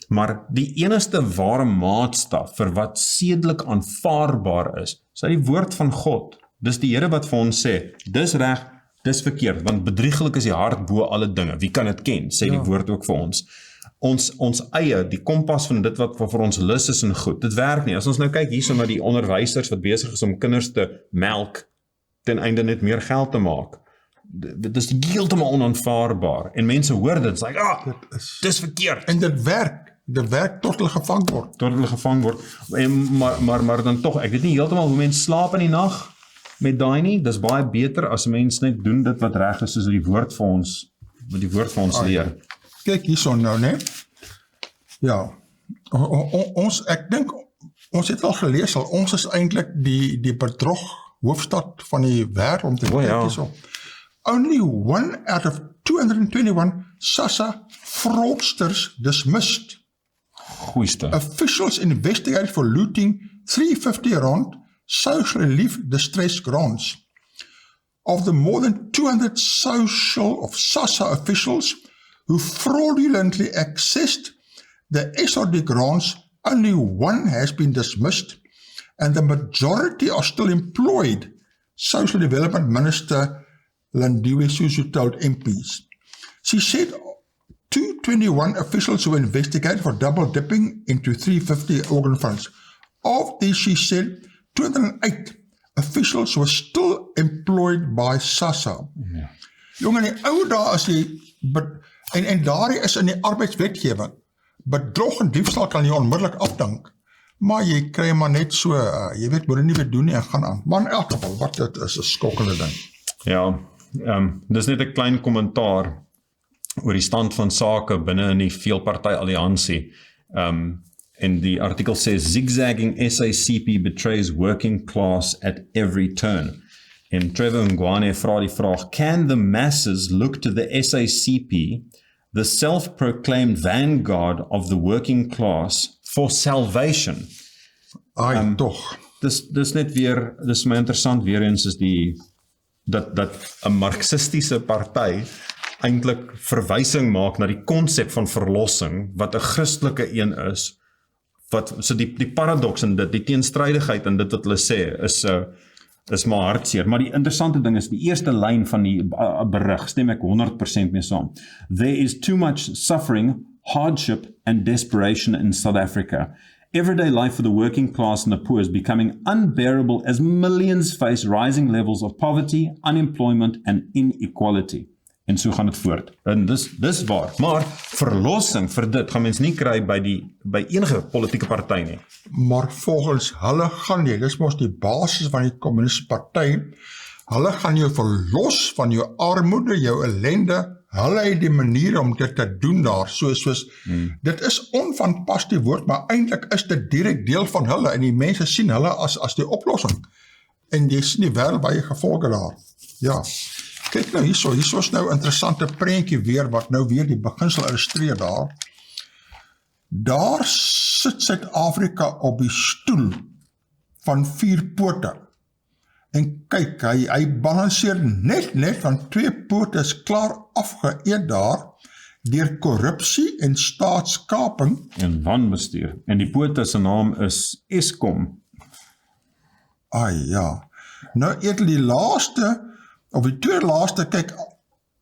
Maar die enigste ware maatstaf vir wat sedelik aanvaarbaar is die woord van God. Dis die Here wat vir ons sê, dis reg, dis verkeerd, want bedrieglik is die hart bo alle dinge. Wie kan dit ken? Sê die woord ook vir ons. Ons eie, die kompas van dit wat vir ons lus is en goed, dit werk nie. As ons nou kyk hierso na die onderwysers wat besig is om kinders te melk, ten einde net meer geld te maak. Dit is heeltemal onaanvaarbaar. En mense hoor dit, sê, dis verkeerd. En dit werk tot hulle gevang word. Maar dan tog, ek weet nie heeltemal hoe mense slaap in die nag met daai nie. Dis baie beter as mense net doen dit wat reg is, soos die woord vir ons leer. Kyk hierso nou, né? Ja. Ek dink ons het al gelees ons is eintlik die bedrog hoofstad van die wêreld om te kyk hierso. Only 1 out of 221 SASSA fraudsters dismissed. Goeiste. Officials investigated for looting 350 rand social relief distress grants. Of the more than 200 SASSA officials who fraudulently accessed the SRD grants, only one has been dismissed, and the majority are still employed, Social Development Minister Landiwe Susu told MPs. She said 221 officials were investigated for double dipping into 350 organ funds. Of these, she said, 208 officials were still employed by SASSA. Ja. Jong, in die ou dae is en daar is in die arbeidswetgewing, bedrog en diefstal kan jy onmiddellik afdank, maar jy kry maar net so, jy weet, moet jy nie weer doen nie en gaan aan. Maar in elk geval, wat dit is 'n skokkende ding. Ja, dis net 'n klein kommentaar oor die stand van sake binne in die veelparty alliansie. En die artikel sê, zigzagging SACP betrays working class at every turn. En Trevor Ngwane vra die vraag, can the masses look to the SACP, the self-proclaimed vanguard of the working class, for salvation? Toch. Dis net weer, dis my interessant weer eens is dat 'n marxistiese party eintlik verwysing maak na die konsep van verlossing, wat 'n Christelike een is, so die paradoks in dit, die teenstrydigheid in dit wat hulle sê, is maar hartseer. Maar die interessante ding is, die eerste lyn van die berig, stem ek 100% mee saam. There is too much suffering, hardship and desperation in South Africa. Everyday life for the working class and the poor is becoming unbearable as millions face rising levels of poverty, unemployment and inequality. En so gaan dit voort. En dis waar. Maar verlossing vir dit gaan mens nie kry by enige politieke party nie. Maar volgens hulle gaan jy, dis mos die basis van die Communistische Party, hulle gaan jou verlos van jou armoede, jou ellende, hulle het die manier om dit te doen daar, soos dit is onvanpas die woord, maar eintlik is dit direk deel van hulle, en die mense sien hulle as die oplossing, en jy sien die wêreld baie gevolge daar. Ja, kyk nou hierso is nou 'n interessante prentjie weer, wat nou weer die beginsel illustreer daar. Daar sit Suid-Afrika op die stoel van 4 pote. En kyk, hy balanseer net van 2 pote is klaar afgeëet daar, deur korrupsie en staatskaping. En wanbestuur. En die pote se naam is Eskom. Ja. Nou eet die laaste, of die tweede laaste, kyk,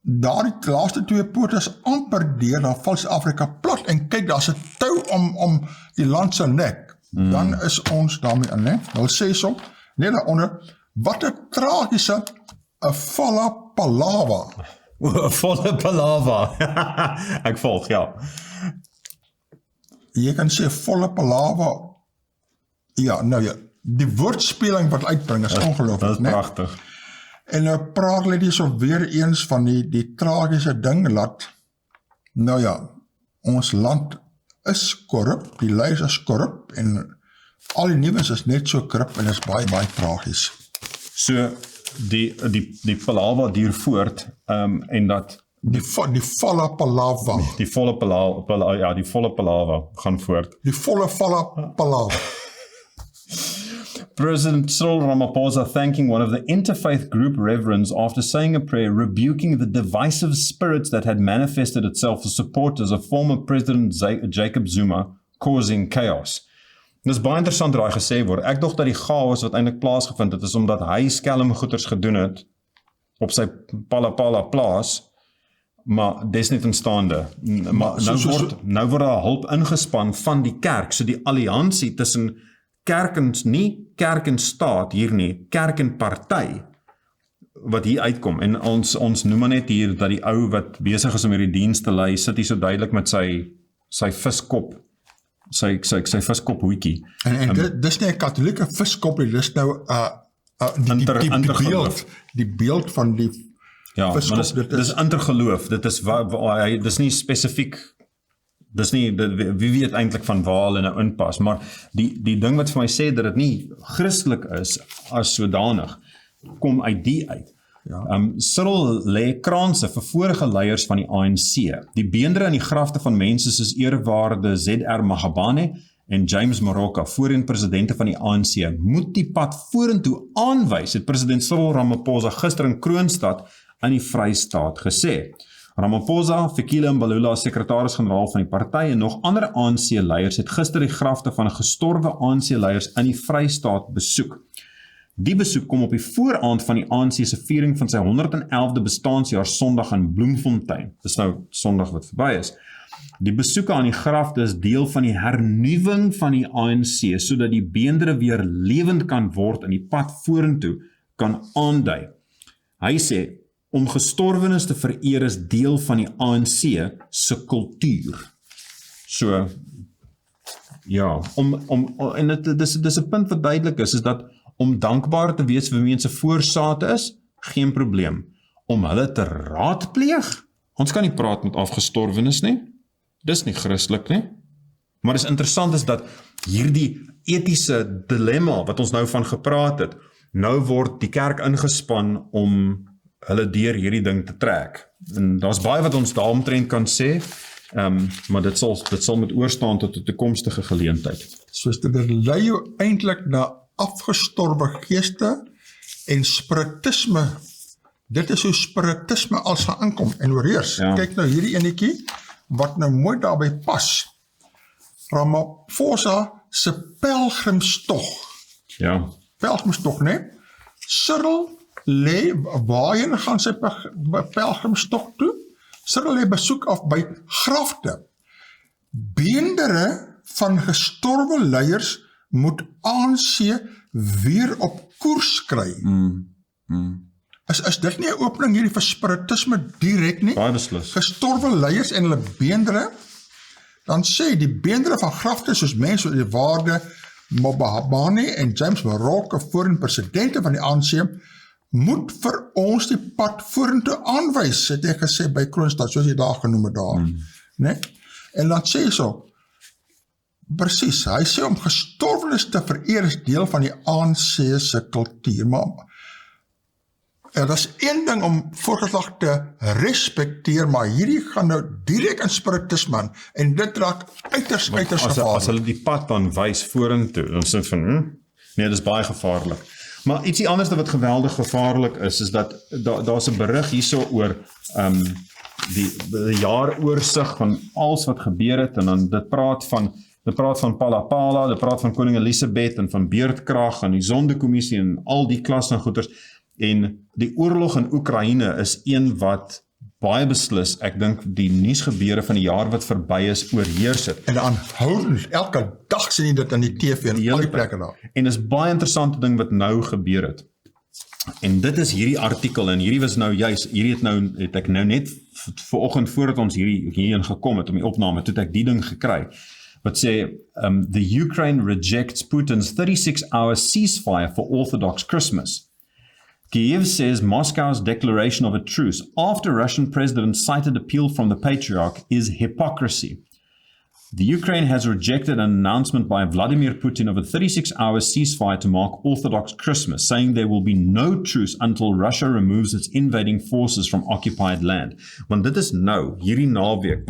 daar die laaste 2 pote is amper deur, dan val Suid-Afrika plat, en kyk, daar's 'n tou om die land se nek. Dan is ons daarmee in, né? Hulle sê so, net daaronder, wat 'n tragiese, 'n volle palaver. 'n volle palaver. Ek volg, ja. Jy kan sê volle palaver. Ja, nou ja, die woordspeling wat uitbring is ongelooflik, Dit is pragtig. En nou praat hulle so weer eens van die tragiese ding, nou ja, ons land is korrup, die leiers is korrup, en al die nuus is net so korrup, en is baie, baie tragies. So, die palaver duur voort, en dat Die volle palaver. die volle palaver gaan voort. Die volle palaver. President Cyril Ramaphosa thanking one of the interfaith group reverends after saying a prayer rebuking the divisive spirit that had manifested itself as supporters of former President Jacob Zuma, causing chaos. Dit is baie interessant wat daar gesê word. Ek dink dat die chaos wat eintlik plaasgevind het, is omdat hy skelmgoeders gedoen het op sy Pala plaas, maar desnietenstaande. Maar nou word daar hulp ingespan van die kerk, so die alliansie tussen kerk en, nie kerk en staat hier nie, kerk en party, wat hier uitkom, en ons noem maar net hier, dat die ou wat besig is om hierdie diens te lei, sit hier so duidelik met sy viskop, sy viskop hoekie. En dis nie 'n katholieke viskop nie, dis nou die beeld van die viskop. Maar dis intergeloof, dit is nie spesifiek, dis nie, wie weet eintlik van waar hulle nou inpas, maar die ding wat vir my sê dat dit nie christelik is as sodanig, kom uit die uit. Cyril lê kranse vir vorige leiers van die ANC. Die beendere in die grafte van mense soos eerwaarde ZR Magabane en James Moroka, voorheen presidente van die ANC, moet die pad vorentoe aanwys, het president Cyril Ramaphosa gister in Kroonstad in die Vrystaat gesê. Ramaphosa, Fikile Mbalula, sekretaris-generaal van die party en nog ander ANC-leiers het gister die grafte van gestorwe ANC-leiers in die Vrystaat besoek. Die besoek kom op die vooraand van die ANC se viering van sy 111de bestaanjaar Sondag in Bloemfontein. Dis nou Sondag wat verby is. Die besoeke aan die grafte is deel van die hernuwing van die ANC, sodat die beendere weer lewend kan word en die pad vorentoe kan aandui. Hy sê, om gestorwenes te vereer is deel van die ANC se kultuur. So, ja, en dis 'n punt wat duidelik is dat om dankbaar te wees vir mense voorsate is, geen probleem. Om hulle te raadpleeg, ons kan nie praat met afgestorwenes nie, dis nie christelik nie, maar dis interessant is dat hierdie etiese dilemma wat ons nou van gepraat het, nou word die kerk ingespan om hulle deur hierdie ding te trek. En daar's baie wat ons daaromtrent kan sê, maar dit sal met oorstaan tot 'n toekomstige geleentheid. Soos dit lei jou eintlik na afgestorwe geeste en spiritisme. Dit is hoe spiritisme als gaan inkom en oorheers. Ja. Kyk nou hierdie enetjie, wat nou mooi daarby pas. Ramaphosa se pelgrimstog. Ja. Pelgrimstog, né? Cyril lê, waarheen gaan sy pelgrimstog toe? Cyril lê besoek af by grafte. Beendere van gestorwe leiers moet ANC weer op koers kry. Is dit nie 'n opening hierdie vir spiritisme direk nie? Baie beslis. Gestorwe leiers en hulle beendere, dan sê die beendere van grafte soos mense die waarde Magabane en James Moroka, voorheen presidente van die ANC, moet vir ons die pad vorentoe aanwys, het ek gesê by Kroonstad, soos jy daar genoem het daar. Nee? En dan sê hy so, presies, hy sê om gestorwenes te vereer is deel van die ANC se kultuur, maar dat is een ding om voorgeslag te respekteer, maar hierdie gaan nou direk in spiritisme aan, en dit raak uiters gevaarlik. As hulle die pad dan wys vorentoe, dan sê van, nee, dit is baie gevaarlik. Maar ietsie anders wat geweldig gevaarlik is dat daar's 'n berig hierso oor die jaaroorsigh van alles wat gebeur het, en dan dit praat van Pala, dit praat van Koning Elisabeth en van beerdkrag en die Sondekommissie en al die klas en goeders. En die oorlog in Oekraïne is een wat baie beslis, ek dink die nuusgebeure van die jaar wat verby is oorheers het. En aanhoudend, elke dag sien jy dit in die TV en al die plekke daar. En is baie interessante ding wat nou gebeur het. En dit is hierdie artikel, en hierdie was nou juist, het ek nou net vanoggend voordat ons hierin gekom het om die opname, toe het ek die ding gekry, wat sê, the Ukraine rejects Putin's 36-hour ceasefire for Orthodox Christmas. Kyiv says Moscow's declaration of a truce after Russian President cited appeal from the patriarch is hypocrisy. The Ukraine has rejected an announcement by Vladimir Putin of a 36-hour ceasefire to mark Orthodox Christmas, saying there will be no truce until Russia removes its invading forces from occupied land. Want dit is nou, hierdie naweek,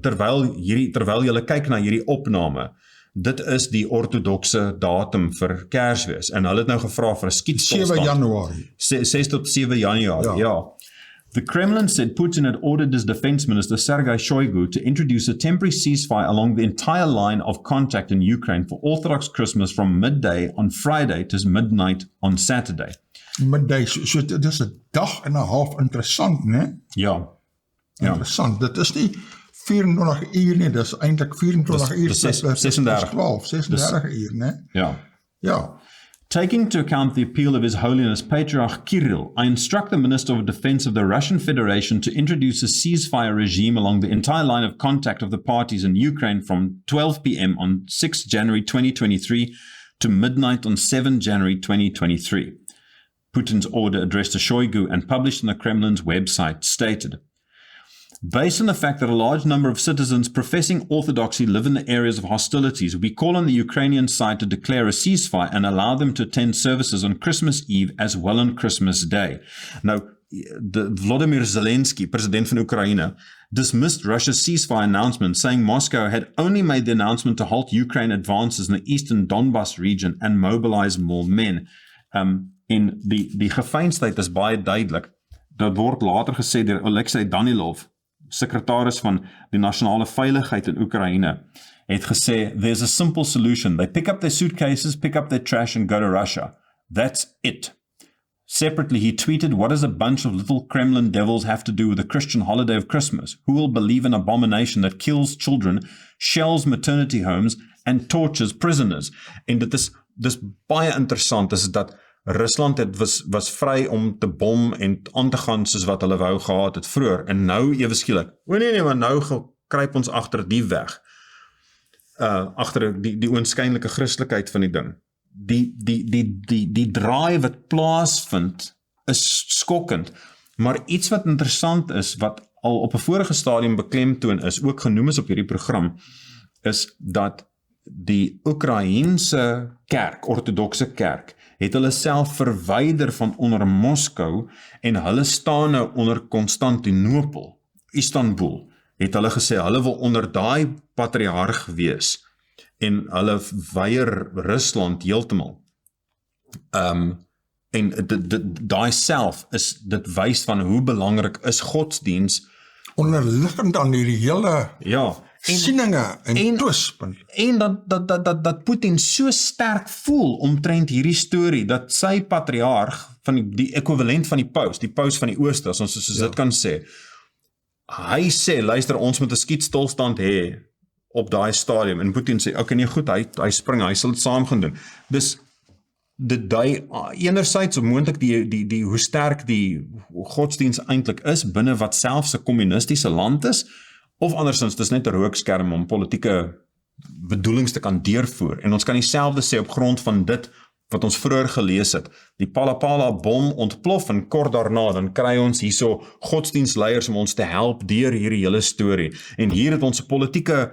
terwyl julle kyk na hierdie opname, dit is die ortodokse datum vir Kersfees, en hulle het nou gevra vir 'n 7 Januarie. 6 tot 7 Januarie, ja. The Kremlin said Putin had ordered his defense minister Sergei Shoigu to introduce a temporary ceasefire along the entire line of contact in Ukraine for Orthodox Christmas from midday on Friday to midnight on Saturday. Midday, so dit is 'n dag en 'n half interessant, né? Ja. Interessant. Dit is nie 24 uur nie, dis eintlik 24 uur plus 36 uur, né? Ja. Taking into account the appeal of His Holiness Patriarch Kirill, I instruct the Minister of Defense of the Russian Federation to introduce a ceasefire regime along the entire line of contact of the parties in Ukraine from 12 p.m. on 6 January 2023 to midnight on 7 January 2023. Putin's order addressed to Shoigu and published on the Kremlin's website stated, based on the fact that a large number of citizens professing orthodoxy live in the areas of hostilities, we call on the Ukrainian side to declare a ceasefire and allow them to attend services on Christmas Eve as well on Christmas Day. Now, Volodymyr Zelensky, president van Oekraïne, dismissed Russia's ceasefire announcement, saying Moscow had only made the announcement to halt Ukraine advances in the eastern Donbas region and mobilize more men. En die geveinsdheid is baie duidelik. Dat word later gesê deur Alexei Danilov, sekretaris van die nasionale veiligheid in Oekraïne, het gesê, there's a simple solution. They pick up their suitcases, pick up their trash and go to Russia. That's it. Separately, he tweeted, what does a bunch of little Kremlin devils have to do with the Christian holiday of Christmas? Who will believe an abomination that kills children, shells maternity homes and tortures prisoners? En dit is baie interessant, is dat Rusland was vry om te bom en aan te gaan soos wat hulle wou gehad het vroeër, en nou ewe skielik, nee, maar nou kruip ons agter die weg, agter die oënskynlike Christelikheid van die ding. Die draai wat plaasvind is skokkend, maar iets wat interessant is, wat al op 'n vorige stadium beklemtoon is, ook genoem is op hierdie program, is dat die Oekraïense kerk, ortodokse kerk, het hulle self verwyder van onder Moskou en hulle staan nou onder Konstantinopel, Istanbul, het hulle gesê, hulle wil onder daai patriarg wees en hulle weier Rusland heeltemal. En daai self is, dit wys van hoe belangrik is godsdiens onderliggend aan hierdie hele sieninge en twispunt. En dat Putin so sterk voel omtrent hierdie storie, dat sy patriarg, van die ekwivalent van die paus van die ooste, as ons soos dit kan sê, hy sê, luister, ons moet 'n skietstilstand hê op daai stadium, en Putin sê, okay, nee goed, hy spring, hy sal dit saam gaan doen. Dus, dit dui enerzijds moontlik die hoe sterk die godsdiens eintlik is, binne wat selfs 'n kommunistiese land is, of andersins, dis net 'n rookskerm om politieke bedoelings te kan deurvoer, en ons kan dieselfde sê op grond van dit, wat ons vroeër gelees het, die Palapala bom ontplof, en kort daarna, dan kry ons hierso godsdienstleiers om ons te help deur hierdie hele storie, en hier het ons 'n politieke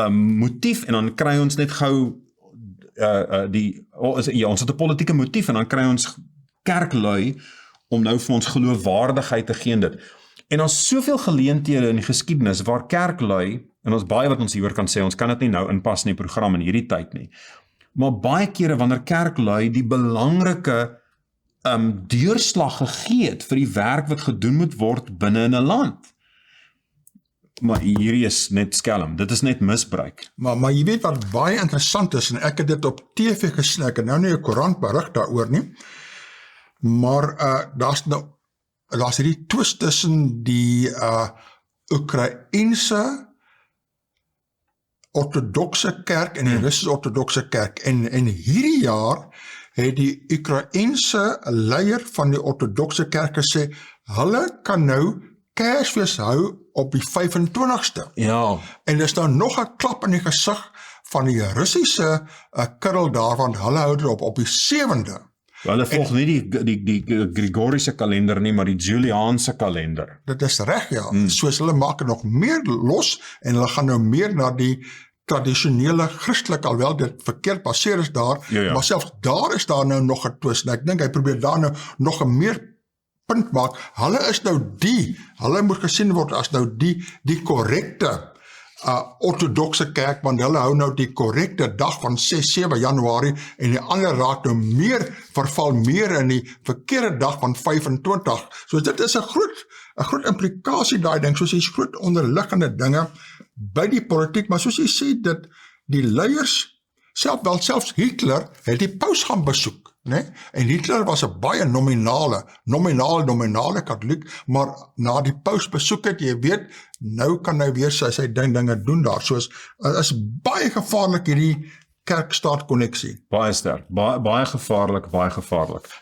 motief, en dan kry ons net gou ons het 'n politieke motief, en dan kry ons kerklui om nou vir ons geloofwaardigheid te gee in dit. En ons soveel geleenthede in die geskiedenis waar kerklui, en ons baie wat ons hieroor kan sê, ons kan dit nie nou inpas in die program in hierdie tyd nie, maar baie kere wanneer kerklui die belangrike deurslag gegee het vir die werk wat gedoen moet word binne in 'n land. Maar hierdie is net skelm, dit is net misbruik. Maar jy weet wat baie interessant is, en ek het dit op TV gesien, ek het nou nie 'n koerant berig daaroor nie, maar daar's hierdie twist tussen die Oekraïense ortodokse kerk en die Russiese ortodokse kerk, en hierdie jaar het die Oekraïense leier van die ortodokse kerk gesê, hulle kan nou Kersfees hou op die 25ste. Ja. En dis nou nog 'n klap in die gesig van die Russiese kurrel daarvan, hulle hou dit op die 7de. Hulle volg nie die Gregoriese kalender nie, maar die Juliaanse kalender. Dit is reg, ja. Soos hulle maak het nog meer los, en hulle gaan nou meer na die tradisionele Christelik, alwel dit verkeerd baseer is daar, maar selfs daar is daar nou nog 'n twist, en ek dink hy probeer daar nou nog 'n meer punt maak, hulle is nou hulle moet gesien word as nou die korrekte ortodokse kerk, want hulle hou nou die korrekte dag van 6-7 Januarie en die ander raak nou verval meer in die verkeerde dag van 25. So dit is 'n groot implikasie daai ding, soos hier's groot onderliggende dinge by die politiek, maar soos jy sê, dat die leiers, selfs Hitler het die paus gaan besoek, né? En Hitler was 'n baie nominale katoliek, maar na die paus besoek het, jy weet, nou kan hy weer sy dinge doen daar, soos, is baie gevaarlik hierdie kerk-staat konneksie. Baie sterk, baie gevaarlik.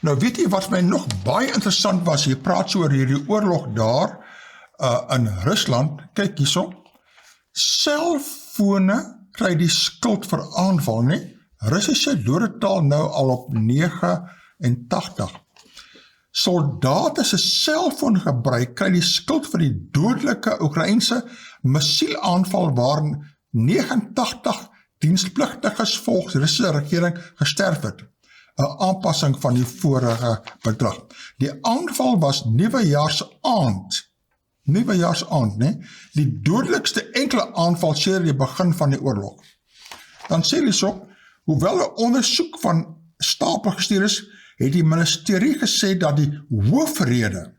Nou weet jy wat my nog baie interessant was, jy praat so oor hierdie oorlog daar, in Rusland, kyk hierso, selfone kry die skuld vir aanval, nie? Russiese dodetal nou al op 89. Soldate se selfoon gebruik kry die skuld vir die dodelike Oekraïense missielaanval waarin 89 dienspligtiges volgens Russiese regering gesterf het. 'n Aanpassing van die vorige bedrag. Die aanval was Nuwejaarsaand, nee, die dodelikste enkele aanval sedert die begin van die oorlog. Dan sê hulle so, hoewel 'n ondersoek van stapel gestuur is, het die ministerie gesê dat die hoofrede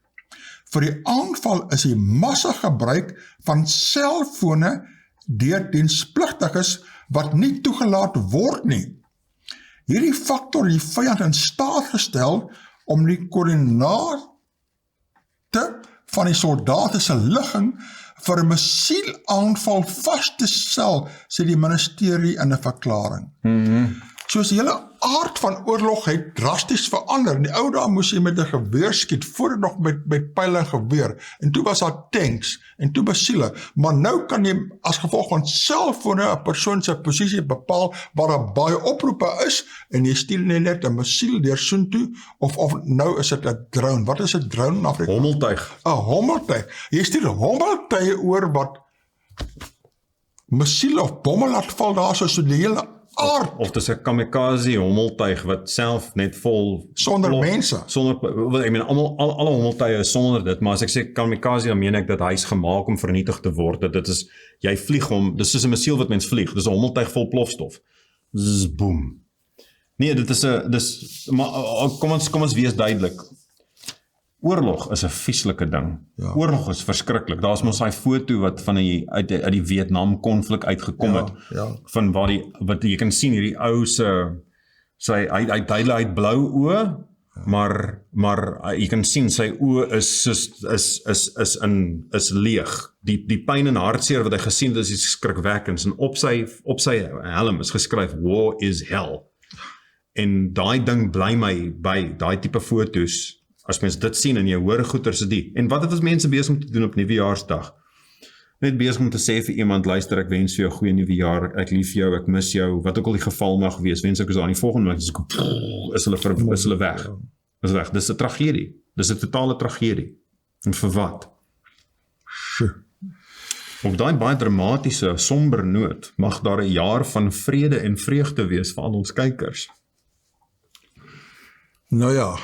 vir die aanval is die massagebruik van selfone deur dienspligtiges wat nie toegelaat word nie. Hierdie faktor het die vyand in staat gestel om die koördinate van die soldate se ligging vir 'n missielaanval vas te stel, sê die ministerie in 'n verklaring. Soos die hele aard van oorlog het drasties verander. In die ou dae moes jy met 'n geweer skiet, voor dit nog met pyle en geweer, en toe was daar tanks, en toe missiele, maar nou kan jy as gevolg van selfone 'n persoon se posisie bepaal, waar daar baie oproepe is, en jy stuur net 'n missiel deur soontoe, of nou is dit 'n drone. Wat is 'n drone in Afrika? Hommeltuig. 'n hommeltuig. Jy stuur hommeltuie oor wat missiele of bomme laat val daar, so die hele aard. Of dis 'n kamikaze hommeltuig wat self net vol sonder mense. Ek meen alle hommeltuie is sonder dit, maar as ek sê kamikaze, dan meen ek dat hy's gemaak om vernietig te word. Dit is jy vlieg hom, dis soos 'n missiel wat mens vlieg. Dis 'n hommeltuig vol plofstof. Zzz, boom. Nee, dit is maar kom ons wees duidelik. Oorlog is 'n vieslike ding. Ja. Oorlog is verskriklik. Daar's mos daai foto wat van uit die Vietnam konflik uitgekom het, van wat jy kan sien hierdie ou hy duidelik blou oë, maar jy kan sien sy oë is leeg. Die pyn en hartseer wat hy gesien het, is skrikwekkend, en op sy helm is geskryf "War is hell". En daai ding bly my by, daai tipe fotos. As mens dit sien en jy hoor goeters die. En wat het ons mense besig om te doen op Nuwejaarsdag? Net besig om te sê vir iemand, luister, ek wens vir jou 'n goeie nuwe jaar, ek lief jou, ek mis jou, wat ook al die geval mag wees, wens ek is daar in die volgende week, is hulle weg. Is weg. Dis 'n tragedie. Dis 'n totale tragedie. En vir wat? Op daai baie dramatiese, somber noot, mag daar 'n jaar van vrede en vreugde wees vir al ons kykers. Nou ja,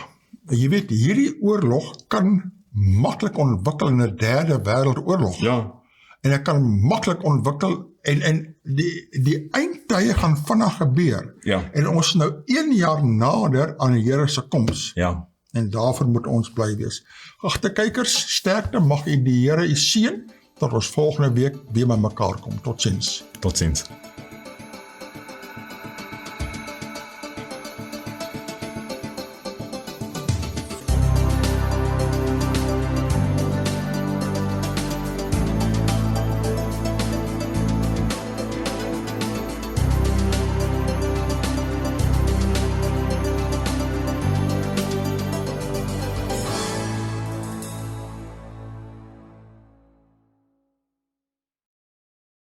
jy weet, hierdie oorlog kan maklik ontwikkel in 'n derde wêreldoorlog. Ja. En dit kan maklik ontwikkel, en die eindtye gaan vinnig gebeur. Ja. En ons is nou 1 jaar nader aan die Here se koms. Ja. En daarvoor moet ons bly wees. Agte kykers, sterkte, mag die Here u seën, tot ons volgende week weer by mekaar kom. Totsiens. Totsiens.